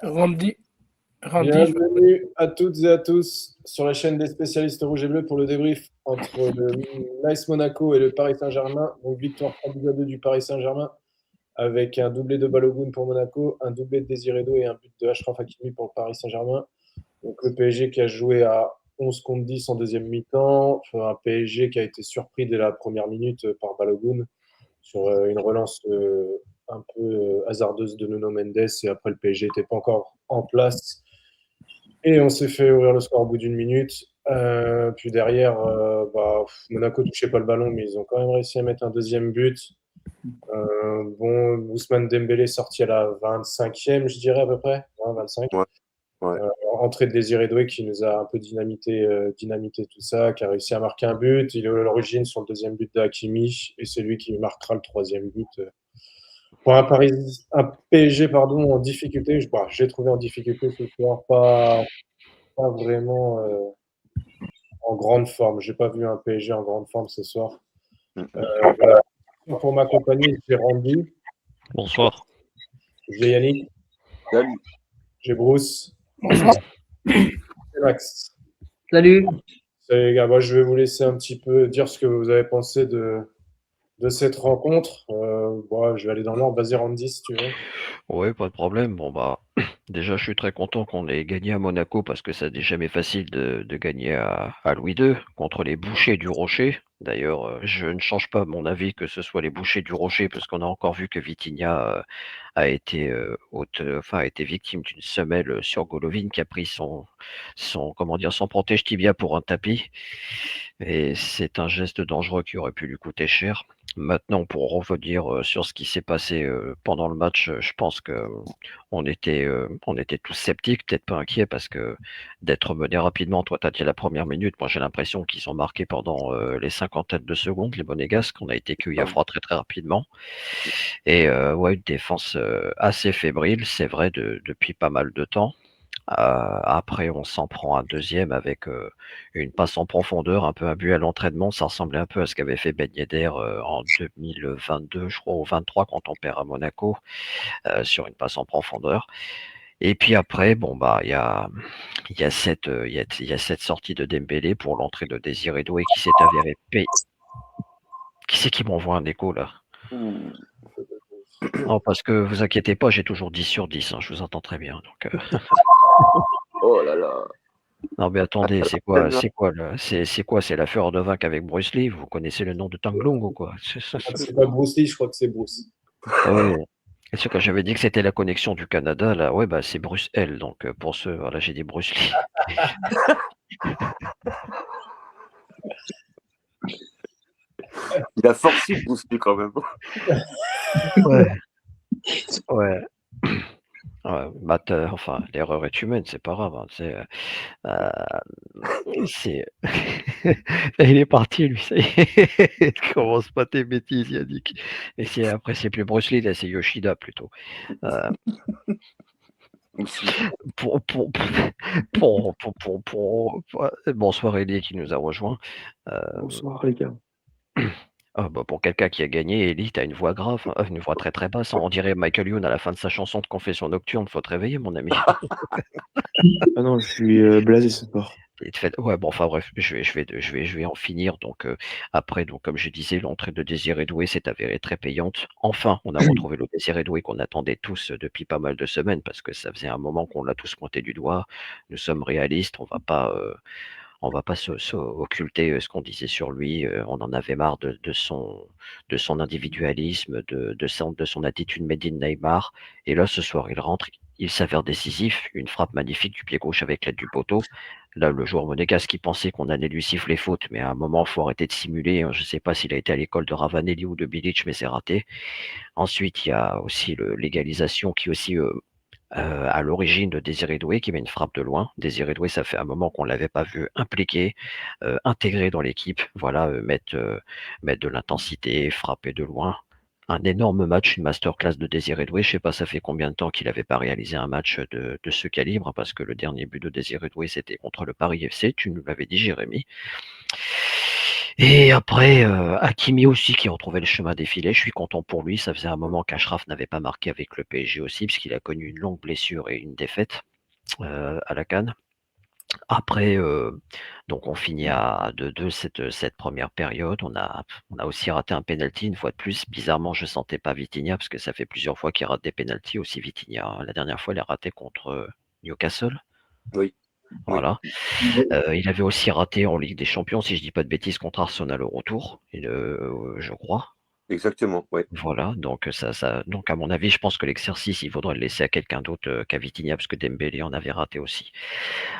Randy, Randy, Bienvenue à toutes et à tous sur la chaîne des spécialistes rouges et bleus pour le débrief entre le Nice Monaco et le Paris Saint-Germain. Donc victoire 3-2 du Paris Saint-Germain avec un doublé de Balogun pour Monaco, un doublé de Désiré Doué et un but de Achraf Hakimi pour le Paris Saint-Germain. Donc le PSG qui a joué à 11 contre 10 en deuxième mi-temps, enfin, un PSG qui a été surpris dès la première minute par Balogun sur une relance un peu hasardeuse de Nuno Mendes et après le PSG n'était pas encore en place. Et on s'est fait ouvrir le score au bout d'une minute. Puis derrière, Monaco touchait pas le ballon, mais ils ont quand même réussi à mettre un deuxième but. Bon, Ousmane Dembélé sorti à la 25e, je dirais à peu près, 25. Ouais, ouais. Entrée de Désiré Doué qui nous a un peu dynamité tout ça, qui a réussi à marquer un but. Il est à l'origine sur le deuxième but de Hakimi et c'est lui qui marquera le troisième but. Pour un PSG pardon, en difficulté, j'ai trouvé en difficulté ce soir, pas vraiment en grande forme. J'ai pas vu un PSG en grande forme ce soir. Voilà. Pour ma compagnie, j'ai Randy, Bonsoir. j'ai Yannick, Salut. j'ai Bruce bonsoir. et Max. Salut. Salut les gars, moi, je vais vous laisser un petit peu dire ce que vous avez pensé de cette rencontre. Je vais aller dans l'ordre. Vas-y Randy si tu veux. Oui, pas de problème. Bon, bah, déjà, je suis très content qu'on ait gagné à Monaco parce que ça n'est jamais facile de gagner à Louis II contre les bouchers du Rocher. D'ailleurs, je ne change pas mon avis que ce soit les bouchers du Rocher parce qu'on a encore vu que Vitinha a été a été victime d'une semelle sur Golovin qui a pris son protège tibia pour un tapis. Et c'est un geste dangereux qui aurait pu lui coûter cher. Maintenant, pour revenir sur ce qui s'est passé pendant le match, je pense que on était tous sceptiques, peut-être pas inquiets, parce que d'être mené rapidement, toi, tu as dit la première minute, moi j'ai l'impression qu'ils ont marqué pendant les cinquantaines de secondes, les Monégasques, on a été cueillis à froid très très rapidement. Et ouais, une défense assez fébrile, c'est vrai, depuis pas mal de temps. Après, on s'en prend un deuxième avec une passe en profondeur, un peu un but à l'entraînement. Ça ressemblait un peu à ce qu'avait fait Ben Yedder en 2022, je crois, ou 23, quand on perd à Monaco, sur une passe en profondeur. Et puis après, bon bah il y a cette sortie de Dembélé pour l'entrée de Désiré Doué qui s'est avéré payé. Qui c'est qui m'envoie un écho là? Non, parce que vous inquiétez pas, j'ai toujours 10 sur 10, hein, je vous entends très bien. Donc, Oh là là. non mais attendez, c'est quoi, c'est la fureur de vaincre avec Bruce Lee? Vous connaissez le nom de Tang Long ou quoi? C'est pas Bruce Lee, je crois que c'est Bruce. Ah ouais. Et ce quand j'avais dit que c'était la connexion du Canada, là, ouais, bah c'est Bruce L. Donc pour ceux, voilà, j'ai dit Bruce Lee. Il a forcé le booster quand même. Ouais. Ouais. Ouais, enfin, l'erreur est humaine, c'est pas grave, hein, c'est il est parti lui, ça y est. Commence pas tes bêtises, Yannick. Et après c'est plus Bruce Lee, là, c'est Yoshida plutôt. Pour, pour, bonsoir Elie qui nous a rejoint. Bonsoir les gars. Pour quelqu'un qui a gagné, Elie, t'as une voix grave, une voix très très basse. On dirait Michael Youn à la fin de sa chanson de Confession Nocturne. Faut te réveiller, mon ami. Ah non, je suis blasé ce soir. Ouais, bon, enfin bref, je vais en finir. Donc après, donc comme je disais, l'entrée de Désiré Doué s'est avérée très payante. Enfin, on a retrouvé le Désiré Doué qu'on attendait tous depuis pas mal de semaines parce que ça faisait un moment qu'on l'a tous pointé du doigt. Nous sommes réalistes, on va pas occulter ce qu'on disait sur lui. On en avait marre de son individualisme, de son attitude made in Neymar. Et là, ce soir, il rentre, il s'avère décisif. Une frappe magnifique du pied gauche avec l'aide du poteau. Là, le joueur monégasque qui pensait qu'on allait lui siffler faute, mais à un moment, il faut arrêter de simuler. Je ne sais pas s'il a été à l'école de Ravanelli ou de Bilic, mais c'est raté. Ensuite, il y a aussi l'égalisation qui aussi à l'origine de Désiré Doué qui met une frappe de loin. Désiré Doué, ça fait un moment qu'on ne l'avait pas vu impliqué, intégré dans l'équipe, voilà, mettre de l'intensité, frapper de loin. Un énorme match, une masterclass de Désiré Doué. Je ne sais pas ça fait combien de temps qu'il n'avait pas réalisé un match de ce calibre, parce que le dernier but de Désiré Doué, c'était contre le Paris FC, tu nous l'avais dit Jérémy. Et après, Hakimi aussi qui a retrouvé le chemin des filets. Je suis content pour lui. Ça faisait un moment qu'Achraf n'avait pas marqué avec le PSG aussi, puisqu'il a connu une longue blessure et une défaite à la CAN. Après, donc on finit à 2-2 cette première période. On a aussi raté un penalty une fois de plus. Bizarrement, je sentais pas Vitinha parce que ça fait plusieurs fois qu'il rate des penaltys aussi Vitinha, hein. La dernière fois, il a raté contre Newcastle. Oui. Voilà. Il avait aussi raté en Ligue des Champions, si je dis pas de bêtises, contre Arsenal au retour, je crois. Exactement, ouais. Voilà, donc donc à mon avis, je pense que l'exercice, il faudrait le laisser à quelqu'un d'autre qu'à Vitinha, parce que Dembélé en avait raté aussi.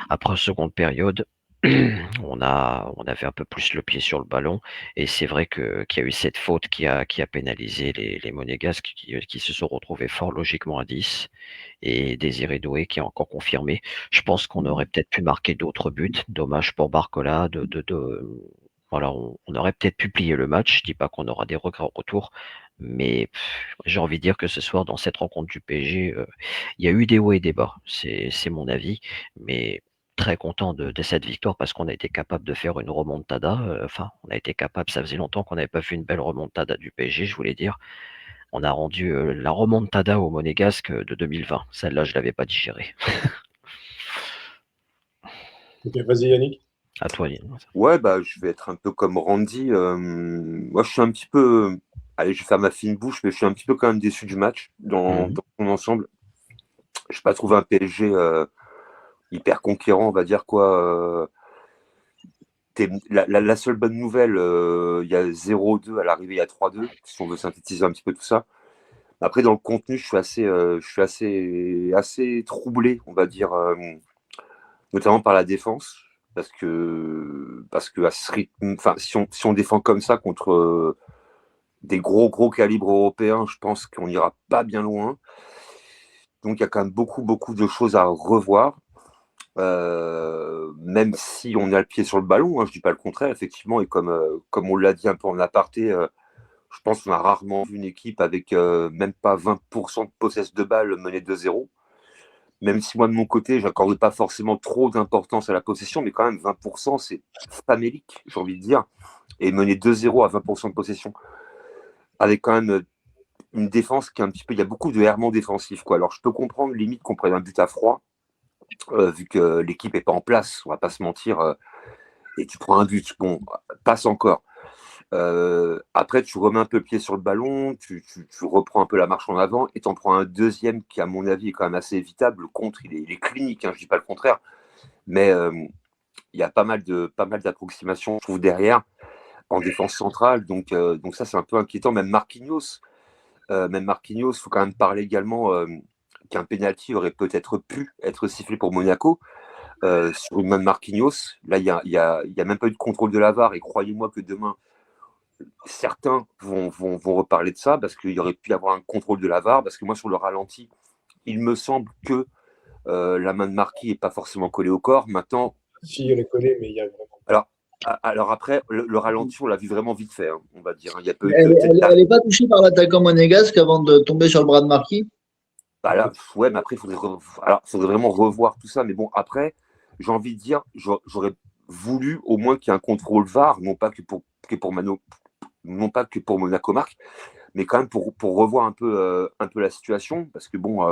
Après seconde période, on avait un peu plus le pied sur le ballon, et c'est vrai qu'il y a eu cette faute qui a pénalisé les Monégasques qui se sont retrouvés fort logiquement à 10, et Désiré Doué qui a encore confirmé. Je pense qu'on aurait peut-être pu marquer d'autres buts. Dommage pour Barcola. Voilà, on aurait peut-être pu plier le match. Je dis pas qu'on aura des regrets au retour, mais j'ai envie de dire que ce soir, dans cette rencontre du PSG, il y a eu des hauts et des bas. C'est mon avis, mais très content de cette victoire parce qu'on a été capable de faire une remontada. Enfin, on a été capable. Ça faisait longtemps qu'on n'avait pas vu une belle remontada du PSG, je voulais dire. On a rendu la remontada au Monégasque de 2020. Celle-là, je l'avais pas digérée. Ok, vas-y Yannick. À toi, Yann. Ouais, bah, je vais être un peu comme Randy. Moi, je suis un petit peu. Allez, je vais faire ma fine bouche, mais je suis un petit peu quand même déçu du match dans son ensemble. Je n'ai pas trouvé un PSG hyper conquérant, on va dire quoi. La seule bonne nouvelle, il y a 0-2 à l'arrivée, il y a 3-2, si on veut synthétiser un petit peu tout ça. Après, dans le contenu, je suis assez troublé, on va dire, notamment par la défense. Parce que à ce rythme, enfin, si on défend comme ça contre des gros calibres européens, je pense qu'on n'ira pas bien loin. Donc il y a quand même beaucoup de choses à revoir. Même si on a le pied sur le ballon, hein, je ne dis pas le contraire, effectivement, et comme on l'a dit un peu en aparté, je pense qu'on a rarement vu une équipe avec même pas 20% de possession de balle menée 2-0. Même si moi, de mon côté, je n'accorde pas forcément trop d'importance à la possession, mais quand même 20%, c'est famélique, j'ai envie de dire. Et mener 2-0 à 20% de possession, avec quand même une défense qui est un petit peu... Il y a beaucoup de errements défensifs, quoi. Alors, je peux comprendre, limite, qu'on prenne un but à froid, vu que l'équipe n'est pas en place, on ne va pas se mentir, et tu prends un but, bon, passe encore. Après, tu remets un peu le pied sur le ballon, tu reprends un peu la marche en avant et tu en prends un deuxième qui, à mon avis, est quand même assez évitable. Le contre, il est clinique, hein, je ne dis pas le contraire, mais il y a pas mal d'approximations, je trouve, derrière, en défense centrale. Donc ça, c'est un peu inquiétant. Même Marquinhos, il faut quand même parler également qu'un penalty aurait peut-être pu être sifflé pour Monaco. Sur une main de Marquinhos, là, il y a même pas eu de contrôle de la VAR, et croyez-moi que demain, certains vont reparler de ça parce qu'il y aurait pu y avoir un contrôle de la VAR, parce que moi, sur le ralenti, il me semble que la main de Marquis n'est pas forcément collée au corps. Maintenant, Si, elle est collée, mais il y a vraiment. alors après, le ralenti, on l'a vu vraiment vite fait, hein, on va dire. Il y a Elle n'est pas touchée par l'attaquant monégasque avant de tomber sur le bras de Marquis. Bah là, ouais, mais après, il faudrait vraiment revoir tout ça. Mais bon, après, j'ai envie de dire, j'aurais voulu au moins qu'il y ait un contrôle VAR, non pas que pour Monaco Marc, mais quand même pour revoir un peu la situation, parce que bon,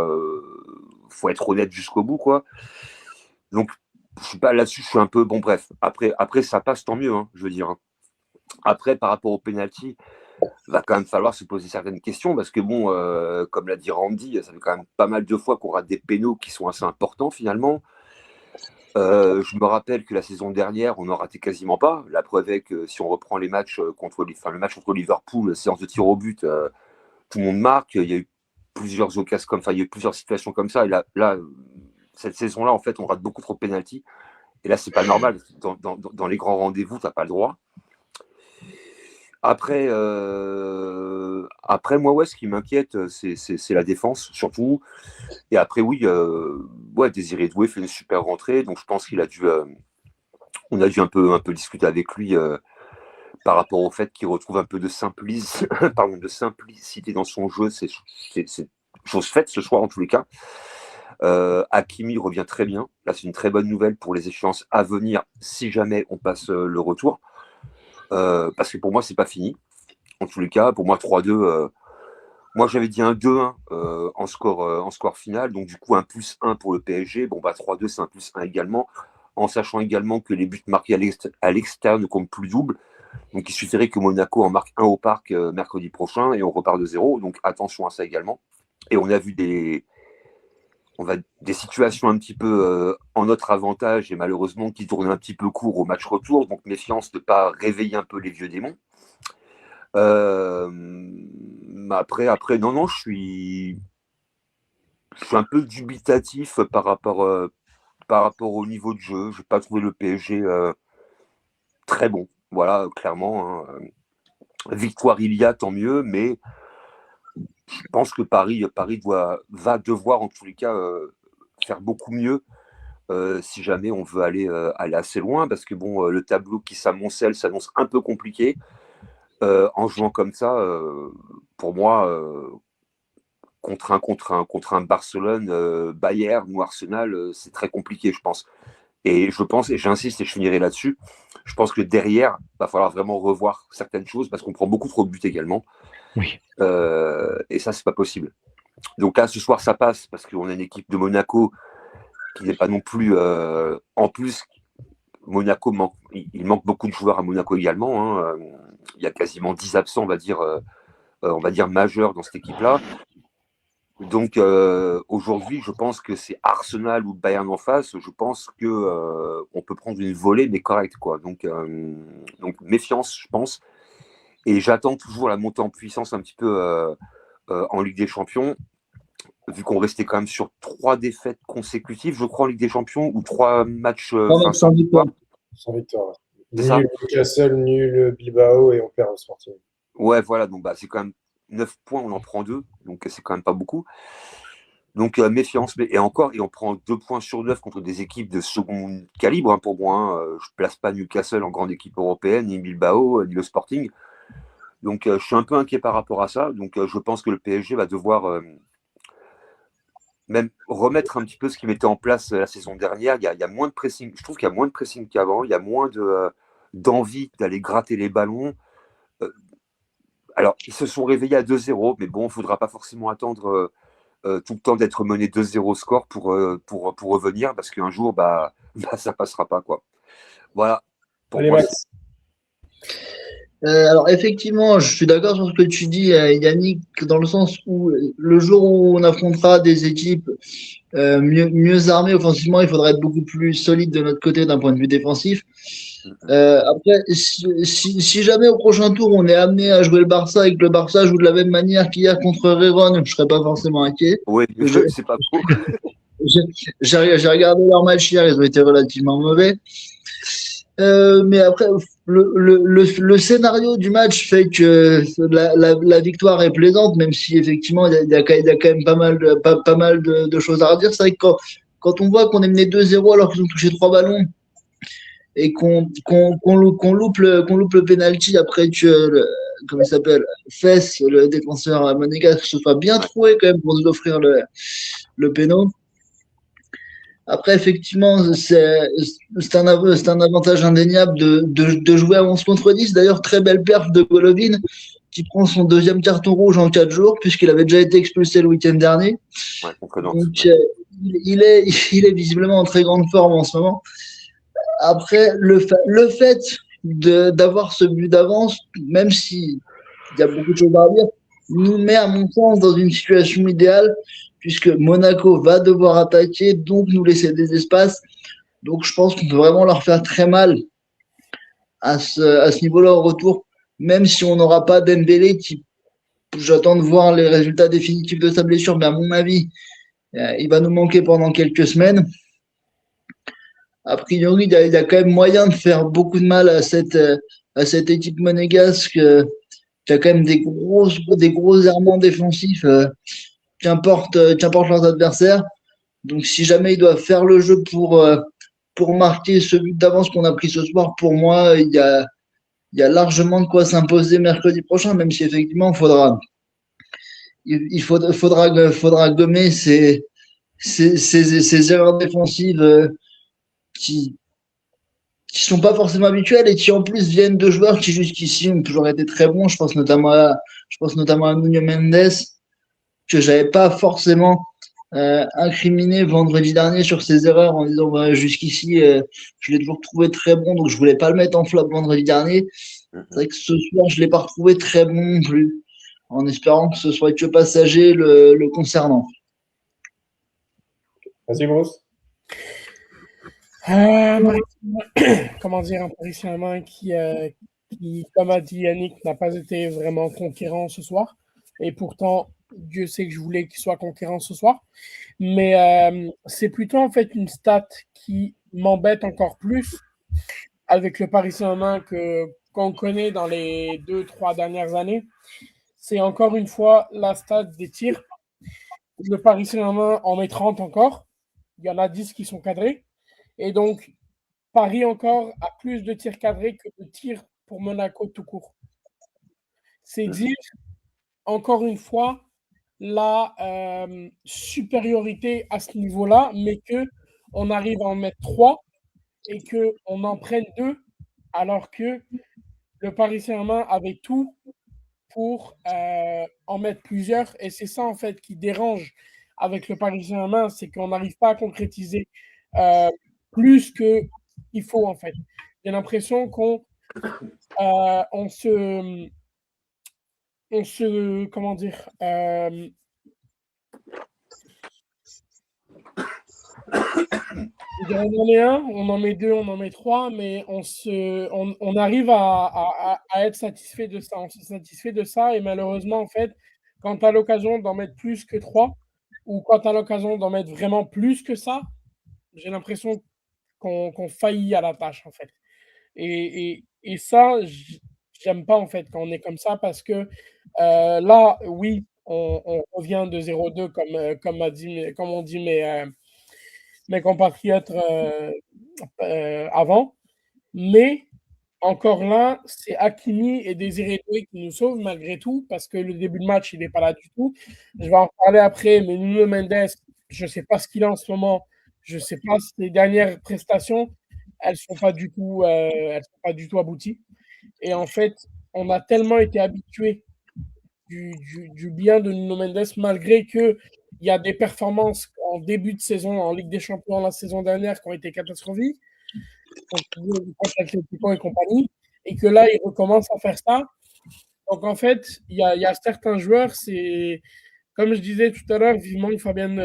faut être honnête jusqu'au bout, quoi. Donc, je suis pas là-dessus, je suis un peu bon, bref. Après ça passe, tant mieux, hein, je veux dire, hein. Après, par rapport au penalty, va quand même falloir se poser certaines questions, parce que bon, comme l'a dit Randy, ça fait quand même pas mal de fois qu'on rate des pénaux qui sont assez importants finalement. Je me rappelle que la saison dernière, on n'en ratait quasiment pas. La preuve est que si on reprend les matchs le match contre Liverpool, séance de tir au but, tout le monde marque. Il y a eu plusieurs occasions il y a eu plusieurs situations comme ça. Et là, cette saison-là, en fait, on rate beaucoup trop de pénalty. Et là, c'est pas normal. Dans les grands rendez-vous, tu n'as pas le droit. Après, moi, ouais, ce qui m'inquiète, c'est la défense, surtout. Et après, oui, Désiré Doué fait une super rentrée. Donc, je pense qu'on a dû un peu discuter avec lui par rapport au fait qu'il retrouve un peu de simplicité dans son jeu. C'est chose faite ce soir, en tous les cas. Hakimi revient très bien. Là, c'est une très bonne nouvelle pour les échéances à venir si jamais on passe le retour. parce que pour moi, c'est pas fini. En tous les cas, pour moi, 3-2. Moi, j'avais dit un 2-1 en score final. Donc, du coup, un +1 pour le PSG. Bon, 3-2, c'est un +1 également. En sachant également que les buts marqués à l'extérieur ne comptent plus double. Donc, il suffirait que Monaco en marque un au parc mercredi prochain et on repart de 0. Donc, attention à ça également. Et on a vu des situations un petit peu en notre avantage et malheureusement qui tournent un petit peu court au match retour. Donc, méfiance de ne pas réveiller un peu les vieux démons. Après, non, je suis un peu dubitatif par rapport au niveau de jeu. Je n'ai pas trouvé le PSG très bon. Voilà, clairement. Victoire il y a, tant mieux, mais je pense que Paris va devoir en tous les cas faire beaucoup mieux si jamais on veut aller assez loin, parce que bon, le tableau qui s'amoncelle s'annonce un peu compliqué. En jouant comme ça, pour moi, contre un Barcelone, Bayern ou Arsenal, c'est très compliqué, je pense. Et je pense, et j'insiste et je finirai là-dessus, je pense que derrière, il va falloir vraiment revoir certaines choses parce qu'on prend beaucoup trop de buts également. Oui. Et ça, c'est pas possible. Donc là, ce soir, ça passe parce qu'on a une équipe de Monaco qui n'est pas non plus. En plus, Monaco il manque beaucoup de joueurs à Monaco également. Hein. Il y a quasiment 10 absents, on va dire majeurs dans cette équipe-là. Donc aujourd'hui, je pense que c'est Arsenal ou Bayern en face. Je pense que on peut prendre une volée, mais correcte, quoi. Donc méfiance, je pense. Et j'attends toujours la montée en puissance un petit peu en Ligue des Champions, vu qu'on restait quand même sur 3 défaites consécutives, je crois, en Ligue des Champions, ou 3 matchs sans victoire. Sans victoire. C'est ça. Nul Newcastle, nul Bilbao et on perd au Sporting. Ouais, voilà, donc c'est quand même 9 points, on en prend 2, donc c'est quand même pas beaucoup. Donc méfiance, et on prend 2 points sur 9 contre des équipes de second calibre, hein, pour moi. Hein. Je ne place pas Newcastle en grande équipe européenne, ni Bilbao, ni le Sporting. Donc je suis un peu inquiet par rapport à ça. Donc je pense que le PSG va devoir même remettre un petit peu ce qui mettait en place la saison dernière. Il y a moins de pressing. Je trouve qu'il y a moins de pressing qu'avant. Il y a moins d'envie d'aller gratter les ballons. Alors, ils se sont réveillés à 2-0, mais bon, il ne faudra pas forcément attendre tout le temps d'être mené 2-0 score pour revenir, parce qu'un jour, ça passera pas, quoi. Voilà. Pour Allez, moi, Max. Alors effectivement, je suis d'accord sur ce que tu dis, Yannick, dans le sens où le jour où on affrontera des équipes mieux armées offensivement, il faudra être beaucoup plus solide de notre côté d'un point de vue défensif. Après, si jamais au prochain tour on est amené à jouer le Barça et que le Barça joue de la même manière qu'hier contre Rérone, je serais pas forcément inquiet. oui, c'est pas faux. J'ai regardé leur match hier, ils ont été relativement mauvais. Mais après, le scénario du match fait que la victoire est plaisante, même si effectivement il y a quand même pas mal de choses à redire. C'est vrai que quand on voit qu'on est mené 2-0 alors qu'ils ont touché 3 ballons et qu'on loupe le penalty après que comment il s'appelle, Fess, le défenseur monégasque, se soit bien trouvé quand même pour nous offrir le péno. Après, effectivement, c'est un avantage indéniable de jouer à 11 contre 10. D'ailleurs, très belle perf de Golovin, qui prend son 2e carton rouge en 4 jours, puisqu'il avait déjà été expulsé le week-end dernier. Ouais, contre Nantes. Donc, il est visiblement en très grande forme en ce moment. Après, le fait d'avoir ce but d'avance, même s'il y a beaucoup de choses à dire, nous met, à mon sens, dans une situation idéale, puisque Monaco va devoir attaquer, donc nous laisser des espaces. Donc je pense qu'on peut vraiment leur faire très mal à ce niveau-là au retour, même si on n'aura pas Dembélé, j'attends de voir les résultats définitifs de sa blessure, mais à mon avis, il va nous manquer pendant quelques semaines. A priori, il y a quand même moyen de faire beaucoup de mal à cette équipe monégasque qui a quand même des gros errements défensifs. Qu'importe leurs adversaires. Donc, si jamais ils doivent faire le jeu pour marquer ce but d'avance qu'on a pris ce soir, pour moi, il y a largement de quoi s'imposer mercredi prochain, même si effectivement, il faudra gommer ces erreurs défensives qui qui sont pas forcément habituels et qui en plus viennent de joueurs qui jusqu'ici ont toujours été très bons. Je pense notamment à Nuno Mendes, que j'avais pas forcément incriminé vendredi dernier sur ses erreurs en disant bah, jusqu'ici je l'ai toujours trouvé très bon, donc je voulais pas le mettre en flop vendredi dernier. C'est vrai que ce soir je l'ai pas retrouvé très bon non plus, en espérant que ce soit que passager le concernant. Vas-y, Bruce. Comment dire, un Paris Saint-Germain qui, comme a dit Yannick, n'a pas été vraiment conquérant ce soir. Et pourtant, Dieu sait que je voulais qu'il soit conquérant ce soir. Mais c'est plutôt en fait une stat qui m'embête encore plus avec le Paris Saint-Germain qu'on connaît dans les 2-3 dernières années. C'est encore une fois la stat des tirs. Le Paris Saint-Germain en met 30 encore. Il y en a 10 qui sont cadrés. Et donc, Paris encore a plus de tirs cadrés que de tirs pour Monaco tout court. C'est dire, encore une fois, la supériorité à ce niveau-là, mais qu'on arrive à en mettre 3 et qu'on en prenne 2, alors que le Paris Saint-Germain avait tout pour en mettre plusieurs. Et c'est ça, en fait, qui dérange avec le Paris Saint-Germain, c'est qu'on n'arrive pas à concrétiser plus qu'il faut, en fait. J'ai l'impression qu'on comment dire, on en met un, on en met deux, on en met trois, mais on arrive à être satisfait de ça. On se satisfait de ça et malheureusement, en fait, quand tu as l'occasion d'en mettre plus que trois ou quand tu as l'occasion d'en mettre vraiment plus que ça, j'ai l'impression qu'on faillit à la tâche, en fait. Et ça, j'aime pas, en fait, quand on est comme ça parce que là, oui, on revient de 0-2 comme on dit mes compatriotes avant. Mais encore là, c'est Hakimi et Désiré Doué qui nous sauvent malgré tout parce que le début de match, il n'est pas là du tout. Je vais en parler après, mais Nuno Mendes, je ne sais pas ce qu'il a en ce moment. Je ne sais pas si les dernières prestations, elles ne sont pas du tout abouties. Et en fait, on a tellement été habitués du bien de Nuno Mendes, malgré qu'il y a des performances en début de saison en Ligue des Champions la saison dernière qui ont été catastrophiques, contre Atletico et compagnie, et que là, il recommence à faire ça. Donc, en fait, il y a certains joueurs, c'est comme je disais tout à l'heure, vivement que Fabian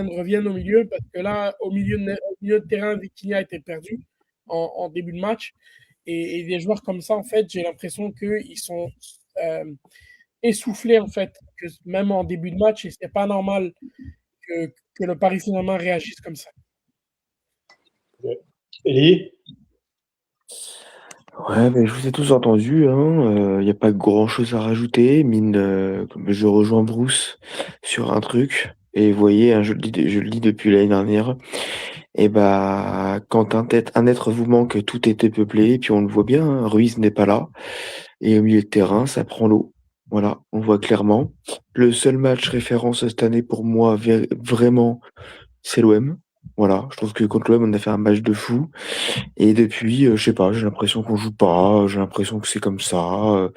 revienne au milieu, parce que là, au milieu de terrain, Vitinha a été perdu en début de match. Et des joueurs comme ça, en fait, j'ai l'impression qu'ils sont essoufflés, en fait, que même en début de match, et c'est pas normal que le Paris Saint-Germain réagisse comme ça. Elie? Ouais, mais je vous ai tous entendu, hein. Y a pas grand-chose à rajouter. Je rejoins Bruce sur un truc. Et vous voyez, hein, je le dis depuis l'année dernière. Et bah, quand un être vous manque, tout était peuplé. Et puis on le voit bien, hein, Ruiz n'est pas là. Et au milieu de terrain, ça prend l'eau. Voilà, on voit clairement. Le seul match référence cette année pour moi, vraiment, c'est l'OM. Voilà, je trouve que contre l'OM, on a fait un match de fou. Et depuis, je sais pas, j'ai l'impression qu'on joue pas, j'ai l'impression que c'est comme ça.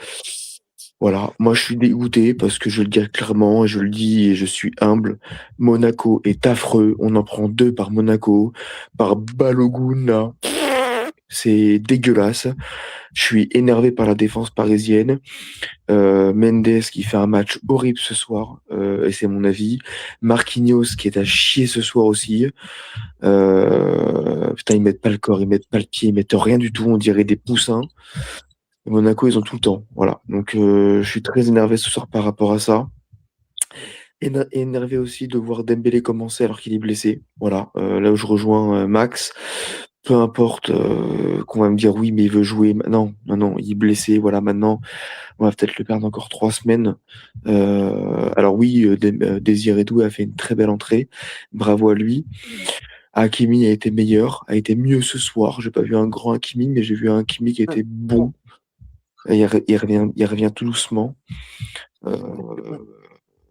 Voilà, moi je suis dégoûté parce que je le dis clairement et je le dis et je suis humble. Monaco est affreux, on en prend 2 par Monaco, par Balogun là. C'est dégueulasse. Je suis énervé par la défense parisienne. Mendes qui fait un match horrible ce soir, et c'est mon avis. Marquinhos qui est à chier ce soir aussi. Putain, ils mettent pas le corps, ils mettent pas le pied, ils mettent rien du tout, on dirait des poussins. Et Monaco, ils ont tout le temps. Voilà. Donc je suis très énervé ce soir par rapport à ça. Énervé aussi de voir Dembélé commencer alors qu'il est blessé. Voilà. Là où je rejoins Max. Peu importe qu'on va me dire oui, mais il veut jouer. Non, il est blessé. Voilà, maintenant, on va peut-être le perdre encore 3 semaines. Alors oui, Désiré Doué a fait une très belle entrée. Bravo à lui. Hakimi a été meilleur, a été mieux ce soir. J'ai pas vu un grand Hakimi, mais j'ai vu un Hakimi qui était bon. Et il revient tout doucement.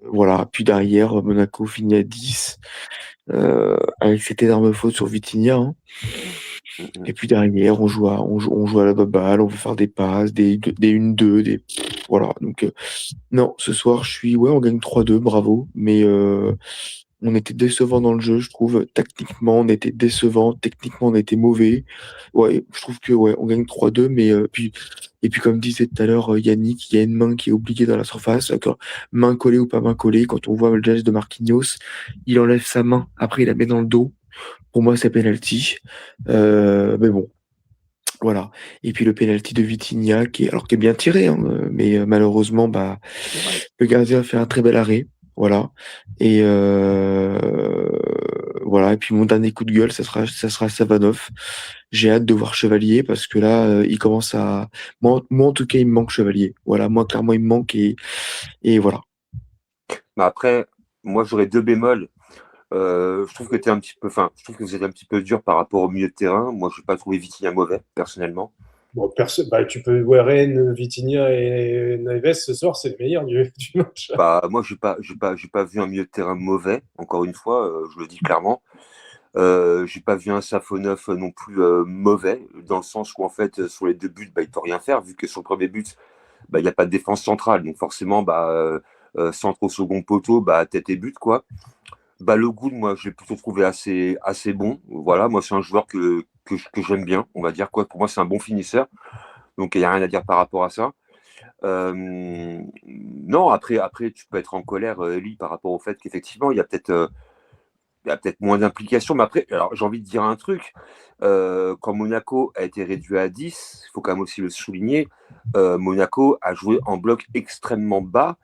Voilà. Puis derrière, Monaco finit à 10 avec cette énorme faute sur Vitinha. Hein. Et puis derrière, on joue à la baballe, on veut faire des passes, des 1-2, voilà. Donc, non, ce soir, on gagne 3-2, bravo. Mais on était décevant dans le jeu, je trouve. Tactiquement, on était décevant. Techniquement, on était mauvais. Ouais, je trouve que ouais, on gagne 3-2, mais puis comme disait tout à l'heure Yannick, il y a une main qui est oubliée dans la surface. D'accord. Main collée ou pas main collée, quand on voit le geste de Marquinhos, il enlève sa main, après il la met dans le dos. Pour moi, c'est penalty. Mais bon, voilà. Et puis le penalty de Vitinha, qui est bien tiré, hein, mais malheureusement, bah, le gardien a fait un très bel arrêt. Voilà. Et voilà. Et puis mon dernier coup de gueule, ça sera Savanov. J'ai hâte de voir Chevalier parce que là, il commence à. Moi, en tout cas, il me manque Chevalier. Voilà. Moi, clairement, il me manque et voilà. Mais après, moi, j'aurais 2 bémols. Je trouve que je trouve que vous êtes un petit peu dur par rapport au milieu de terrain. Moi, je n'ai pas trouvé Vitinha mauvais, personnellement. Bon, tu peux voir Rennes, Vitinha et Neves ce soir, c'est le meilleur du match. Bah, moi, j'ai pas vu un milieu de terrain mauvais. Encore une fois, je le dis clairement. J'ai pas vu un Safonov non plus mauvais, dans le sens où en fait sur les 2 buts, bah, il peut rien faire vu que sur le premier but, bah, il n'y a pas de défense centrale, donc forcément, centre au second poteau, bah, tête et but quoi. Balogun, moi, je l'ai plutôt trouvé assez bon. Voilà, moi, c'est un joueur que j'aime bien, on va dire quoi. Pour moi, c'est un bon finisseur, donc il n'y a rien à dire par rapport à ça. Non, après, tu peux être en colère, Eli, par rapport au fait qu'effectivement, il y a peut-être moins d'implication, mais après, alors j'ai envie de dire un truc. Quand Monaco a été réduit à 10, il faut quand même aussi le souligner, Monaco a joué en bloc extrêmement bas.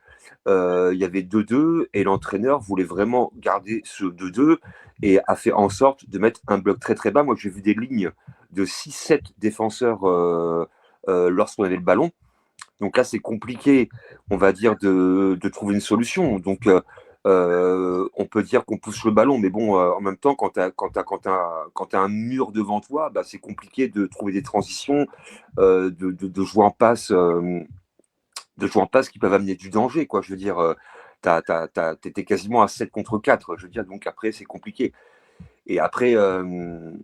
Il y avait 2-2 et l'entraîneur voulait vraiment garder ce 2-2 et a fait en sorte de mettre un bloc très très bas. Moi, j'ai vu des lignes de 6-7 défenseurs lorsqu'on avait le ballon. Donc là, c'est compliqué, on va dire, de trouver une solution. Donc, on peut dire qu'on pousse le ballon, mais bon, en même temps, quand tu as un mur devant toi, bah, c'est compliqué de trouver des transitions, de jouer en passe, qui peuvent amener du danger, quoi. Je veux dire, t'étais quasiment à 7 contre 4. Je veux dire, donc après, c'est compliqué. Et après, non,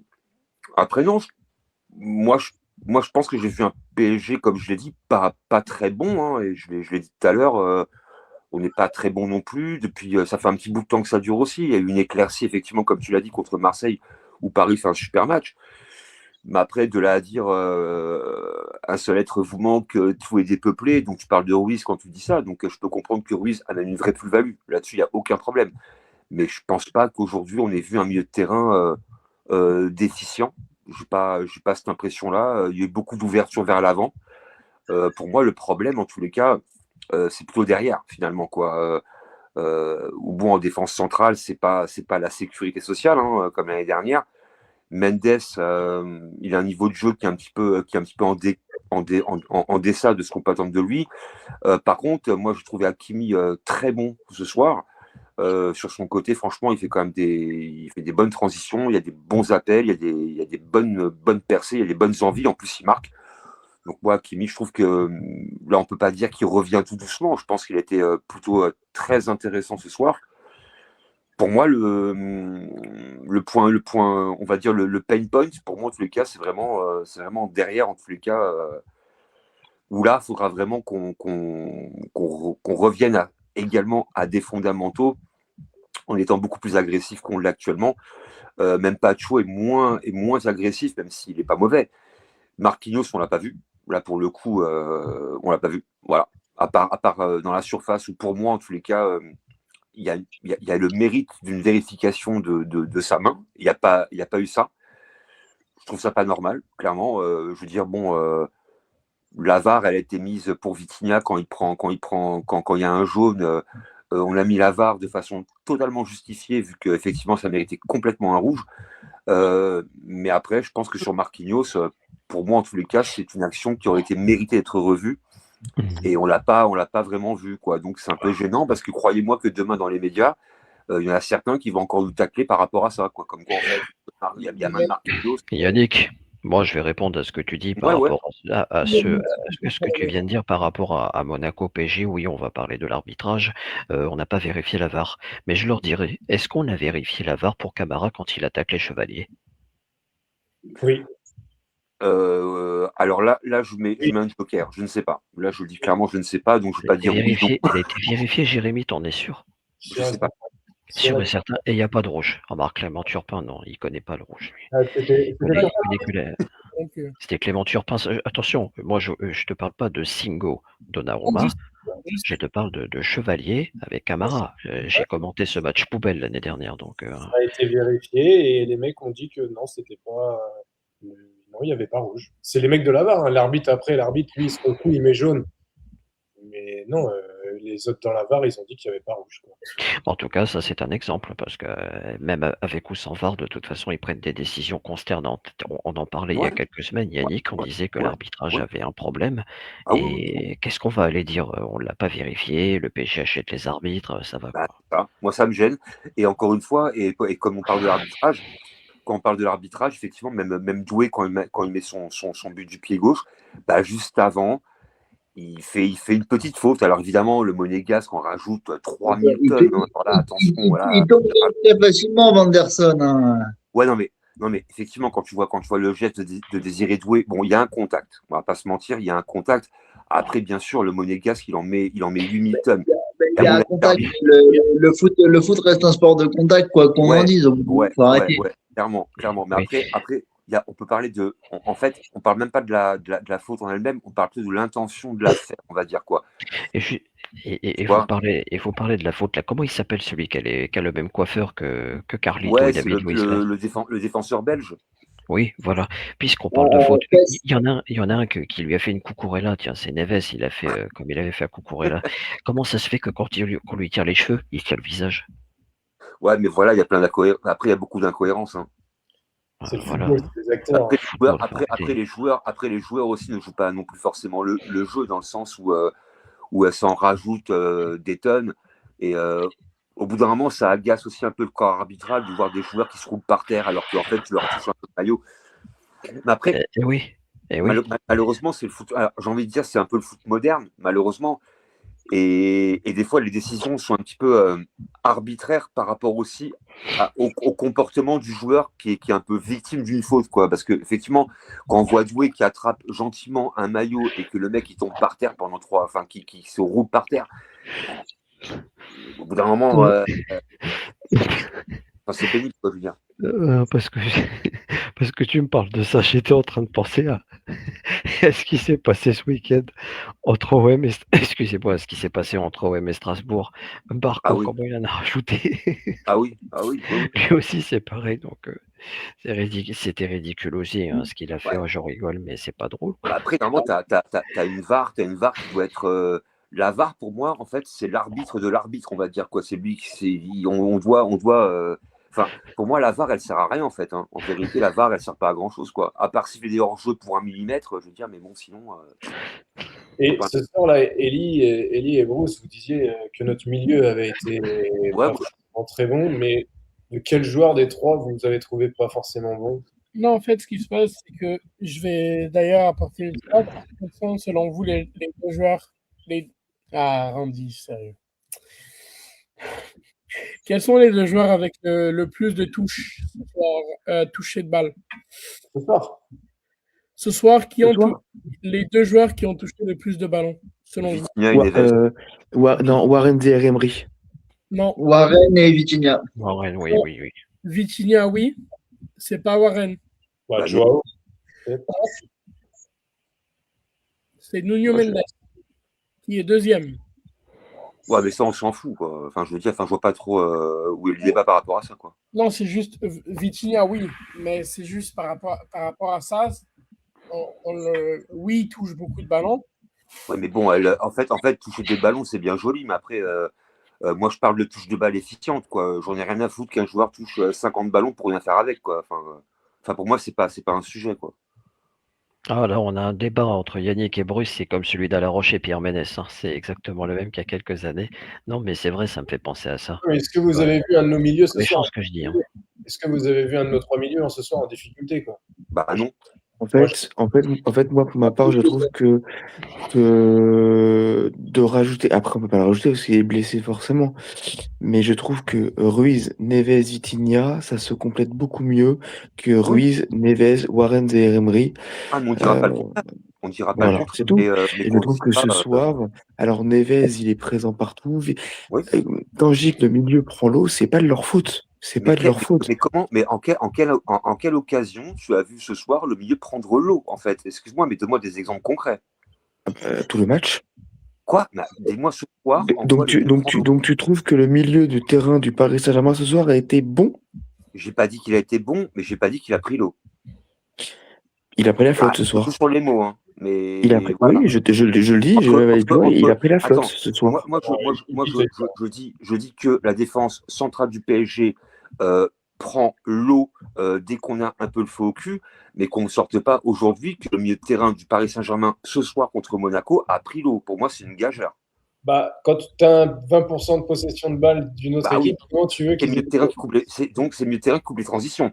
moi, je pense que j'ai vu un PSG, comme je l'ai dit, pas très bon, hein, et je l'ai dit tout à l'heure, on n'est pas très bon non plus. Depuis, ça fait un petit bout de temps que ça dure aussi. Il y a eu une éclaircie, effectivement, comme tu l'as dit, contre Marseille, où Paris fait un super match. Mais après, de là à dire un seul être vous manque, tout est dépeuplé. Donc, tu parles de Ruiz quand tu dis ça. Donc, je peux comprendre que Ruiz a une vraie plus-value. Là-dessus, il n'y a aucun problème. Mais je ne pense pas qu'aujourd'hui, on ait vu un milieu de terrain déficient. Je n'ai pas cette impression-là. Il y a eu beaucoup d'ouverture vers l'avant. Pour moi, le problème, en tous les cas, c'est plutôt derrière, finalement, quoi. Ou bon, en défense centrale, c'est pas la sécurité sociale, hein, comme l'année dernière. Mendes, il a un niveau de jeu qui est un petit peu en deçà de ce qu'on peut attendre de lui. Par contre, moi, je trouvais Hakimi très bon ce soir. Sur son côté, franchement, il fait quand même il fait des bonnes transitions, il y a des bons appels, il y a des bonnes percées, il y a des bonnes envies. En plus, il marque. Donc moi, Hakimi, je trouve que là, on peut pas dire qu'il revient tout doucement. Je pense qu'il a été plutôt très intéressant ce soir. Pour moi, le point, on va dire le pain point, pour moi, en tous les cas, c'est vraiment derrière, en tous les cas, où là, il faudra vraiment qu'on revienne également à des fondamentaux en étant beaucoup plus agressif qu'on l'est actuellement. Même Pacho est moins agressif, même s'il n'est pas mauvais. Marquinhos, on l'a pas vu. Là, pour le coup, on l'a pas vu. Voilà. À part dans la surface, où pour moi, en tous les cas, il y a le mérite d'une vérification de sa main. Il n'y a pas eu ça. Je trouve ça pas normal, clairement. Je veux dire, bon, la VAR, elle a été mise pour Vitinha quand il y a un jaune. On a mis la VAR de façon totalement justifiée, vu qu'effectivement, ça méritait complètement un rouge. Mais après, je pense que sur Marquinhos, pour moi, en tous les cas, c'est une action qui aurait été méritée d'être revue. Et on l'a pas vraiment vu, quoi. Donc c'est un peu gênant parce que croyez-moi que demain dans les médias, il y en a certains qui vont encore nous tacler par rapport à ça, quoi. Comme quoi, en fait, il y a même Marquinhos. Yannick, moi je vais répondre à ce que tu dis par rapport à ce que tu viens de dire par rapport à Monaco PSG. Oui, on va parler de l'arbitrage. On n'a pas vérifié la VAR. Mais je leur dirais, est-ce qu'on a vérifié la VAR pour Camara quand il attaque les Chevaliers? Oui. Alors là, je mets un joker. Je ne sais pas. Là, je le dis clairement, je ne sais pas. Donc, je ne vais pas dire oui. Il a été vérifié, Jérémy, t'en es sûr? Je ne sais pas. Sûr et certain. Et il n'y a pas de rouge. Remarque, Clément Turpin, non, il ne connaît pas le rouge. Lui. C'était Clément Turpin. Attention, moi, je ne te parle pas de Singo Donnarumma. Je te parle de Chevalier avec Camara. J'ai commenté ce match poubelle l'année dernière. Donc, ça a été vérifié et les mecs ont dit que non, c'était pas. Non, il n'y avait pas rouge. C'est les mecs de la VAR. Hein. L'arbitre, lui, il se retrouve, il met jaune. Mais non, les autres dans la VAR, ils ont dit qu'il n'y avait pas rouge. Quoi. En tout cas, ça, c'est un exemple parce que même avec ou sans VAR, de toute façon, ils prennent des décisions consternantes. On en parlait il y a quelques semaines, Yannick, on disait que l'arbitrage avait un problème. Qu'est-ce qu'on va aller dire? On ne l'a pas vérifié, le PSG achète les arbitres, ça va quoi. Moi, ça me gêne. Et encore une fois, et comme on parle de l'arbitrage, quand on parle de l'arbitrage, effectivement, même Doué, quand il met son but du pied gauche, juste avant, il fait une petite faute. Alors évidemment, le Monégasque en rajoute 3000 tonnes. Attention, il tombe très facilement, Vanderson. Hein. Ouais, non mais effectivement, quand tu vois le geste de Désiré Doué, bon, il y a un contact. On va pas se mentir, il y a un contact. Après, bien sûr, le Monégasque, il en met 8000 tonnes. Il y a un contact. Le foot reste un sport de contact, quoi qu'on en dise. Faut arrêter. Clairement. Mais après, on peut parler de. En fait, on parle même pas de la faute en elle-même, on parle plutôt de l'intention de la faire, on va dire quoi. Et il faut parler de la faute là. Comment il s'appelle celui qui a le même coiffeur que Carlito et David Luiz? Le défenseur belge. Oui, voilà. Puisqu'on parle de faute, il y en a un qui lui a fait une Cucurella. Tiens, c'est Neves, il a fait comme il avait fait à Cucurella. Comment ça se fait que quand on lui tire les cheveux, il tire le visage? Ouais, mais voilà, il y a plein d'incohérences. Après, il y a beaucoup d'incohérences. Hein. C'est le football, c'est les acteurs. Après, les joueurs aussi ne jouent pas non plus forcément le jeu, dans le sens où elles s'en rajoutent des tonnes. Et au bout d'un moment, ça agace aussi un peu le corps arbitral de voir des joueurs qui se roulent par terre alors qu'en fait, tu leur touches un peu le maillot. Mais après, malheureusement, c'est le foot. Alors, j'ai envie de dire, c'est un peu le foot moderne, malheureusement. Et des fois, les décisions sont un petit peu arbitraires par rapport aussi au comportement du joueur qui est un peu victime d'une faute, quoi. Parce que effectivement, quand on voit Doué qui attrape gentiment un maillot et que le mec il tombe par terre qui se roule par terre, au bout d'un moment, c'est pénible, quoi, je veux dire. Parce que tu me parles de ça, j'étais en train de penser à ce qui s'est passé ce week-end entre OM et excusez-moi, ce qui s'est passé entre OM et Strasbourg. Barco, comment il en a rajouté? Oui. Lui aussi, c'est pareil, donc c'était ridicule aussi ce qu'il a fait. Je rigole, mais c'est pas drôle. Après, normalement, t'as une VAR qui doit être. La VAR, pour moi, en fait, c'est l'arbitre de l'arbitre, on va dire quoi. C'est lui on doit. Pour moi, la VAR, elle sert à rien, en fait. Hein. En vérité, la VAR, elle sert pas à grand chose, quoi. À part siffler des hors-jeu pour 1 millimètre, je veux dire, mais bon, sinon. Et ce soir-là, Elie et Bruce, vous disiez que notre milieu avait été très bon, mais de quel joueur des trois vous avez trouvé pas forcément bon? Non, en fait, ce qui se passe, c'est que je vais d'ailleurs apporter une stat. Quels sont, selon vous, les deux joueurs Randy, sérieux. Quels sont les deux joueurs avec le plus de touches touchées de balle ce soir, les deux joueurs qui ont touché le plus de ballons, selon vous? Warren et Emery. Non. Warren et Vitinha. Warren, oui. Vitinha, oui. C'est pas Warren. Joao. C'est Nuno Mendes qui est deuxième. Ouais, mais ça, on s'en fout, quoi. Enfin, je veux dire, je vois pas trop où est le débat par rapport à ça, quoi. Non, c'est juste Vitinha, oui, mais c'est juste par rapport à ça. Oui, il touche beaucoup de ballons. Ouais, mais bon, en fait, toucher des ballons, c'est bien joli, mais après, moi, je parle de touche de balle efficiente, quoi. J'en ai rien à foutre qu'un joueur touche 50 ballons pour rien faire avec, quoi. Enfin, pour moi, c'est pas un sujet, quoi. Ah, là, on a un débat entre Yannick et Bruce, c'est comme celui d'Alaroche et Pierre Ménès. Hein. C'est exactement le même qu'il y a quelques années. Non, mais c'est vrai, ça me fait penser à ça. Est-ce que vous avez vu un de nos milieux ce soir? Ce que je dis. Hein. Est-ce que vous avez vu un de nos trois milieux ce soir en difficulté, quoi? Bah non. En fait, moi, pour ma part, je trouve que de rajouter, après, on peut pas le rajouter parce qu'il est blessé forcément, mais je trouve que Ruiz, Neves, Vitinha, ça se complète beaucoup mieux que Oui. Ruiz, Neves, Warren et Emery. Ah, mais on dira pas le contraire. On dira pas le Voilà, contraire. c'est tout. Mais Et je qu'on trouve dise que pas. ce soir, alors Neves, il est présent partout. Oui. Quand je dis que le milieu prend l'eau, c'est pas de leur faute. C'est pas de leur faute. Mais comment, mais en quelle occasion tu as vu ce soir le milieu prendre l'eau, en fait? Excuse-moi, mais donne-moi des exemples concrets. Tout le match. Quoi? Dis-moi ce soir en quoi Donc le milieu prend l'eau. donc tu trouves que le milieu du terrain du Paris Saint-Germain ce soir a été bon? J'ai pas dit qu'il a été bon, mais j'ai pas dit qu'il a pris l'eau. Il a pris la flotte ce Faut soir. jouer sur les mots, hein. Il a Mais pris, voilà. oui, je le dis, je vais aller plus loin, il a pris la flotte Attends, ce soir. je dis que la défense centrale du PSG prend l'eau dès qu'on a un peu le feu au cul, mais qu'on ne sorte pas aujourd'hui que le milieu de terrain du Paris Saint-Germain ce soir contre Monaco a pris l'eau. Pour moi, c'est une gageure. Bah, quand tu as un 20% de possession de balle d'une autre Bah oui. équipe, comment tu veux C'est le qu'ils milieu de terrain qui coupe les, donc c'est le milieu de terrain qui coupe les transitions.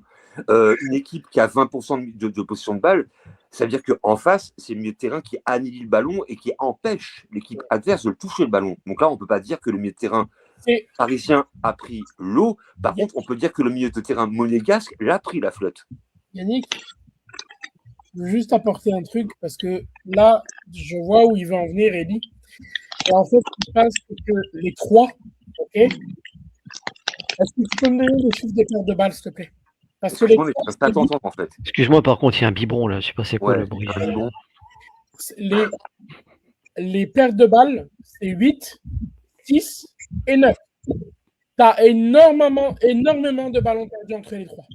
Une équipe qui a 20% de possession de balle, ça veut dire qu'en face, c'est le milieu de terrain qui annihilie le ballon et qui empêche l'équipe adverse de le toucher le ballon. Donc là, on ne peut pas dire que le milieu de terrain parisien a pris l'eau. Par contre, on peut dire que le milieu de terrain monégasque l'a pris la flotte. Yannick, je veux juste apporter un truc parce que là, je vois où il veut en venir, Eddie. Et en fait, ce qui se passe, c'est que les trois, ok? Est-ce que tu peux me donner les chiffres des pertes de balles, s'il te plaît? Parce que Excuse-moi, mais je ne peux pas t'entendre en fait. Excuse-moi, par contre, il y a un biberon là. Je sais pas c'est quoi le bruit. Bon. Les pertes de balles, c'est 8, 6 et 9. Tu as énormément de ballons perdus entre les trois.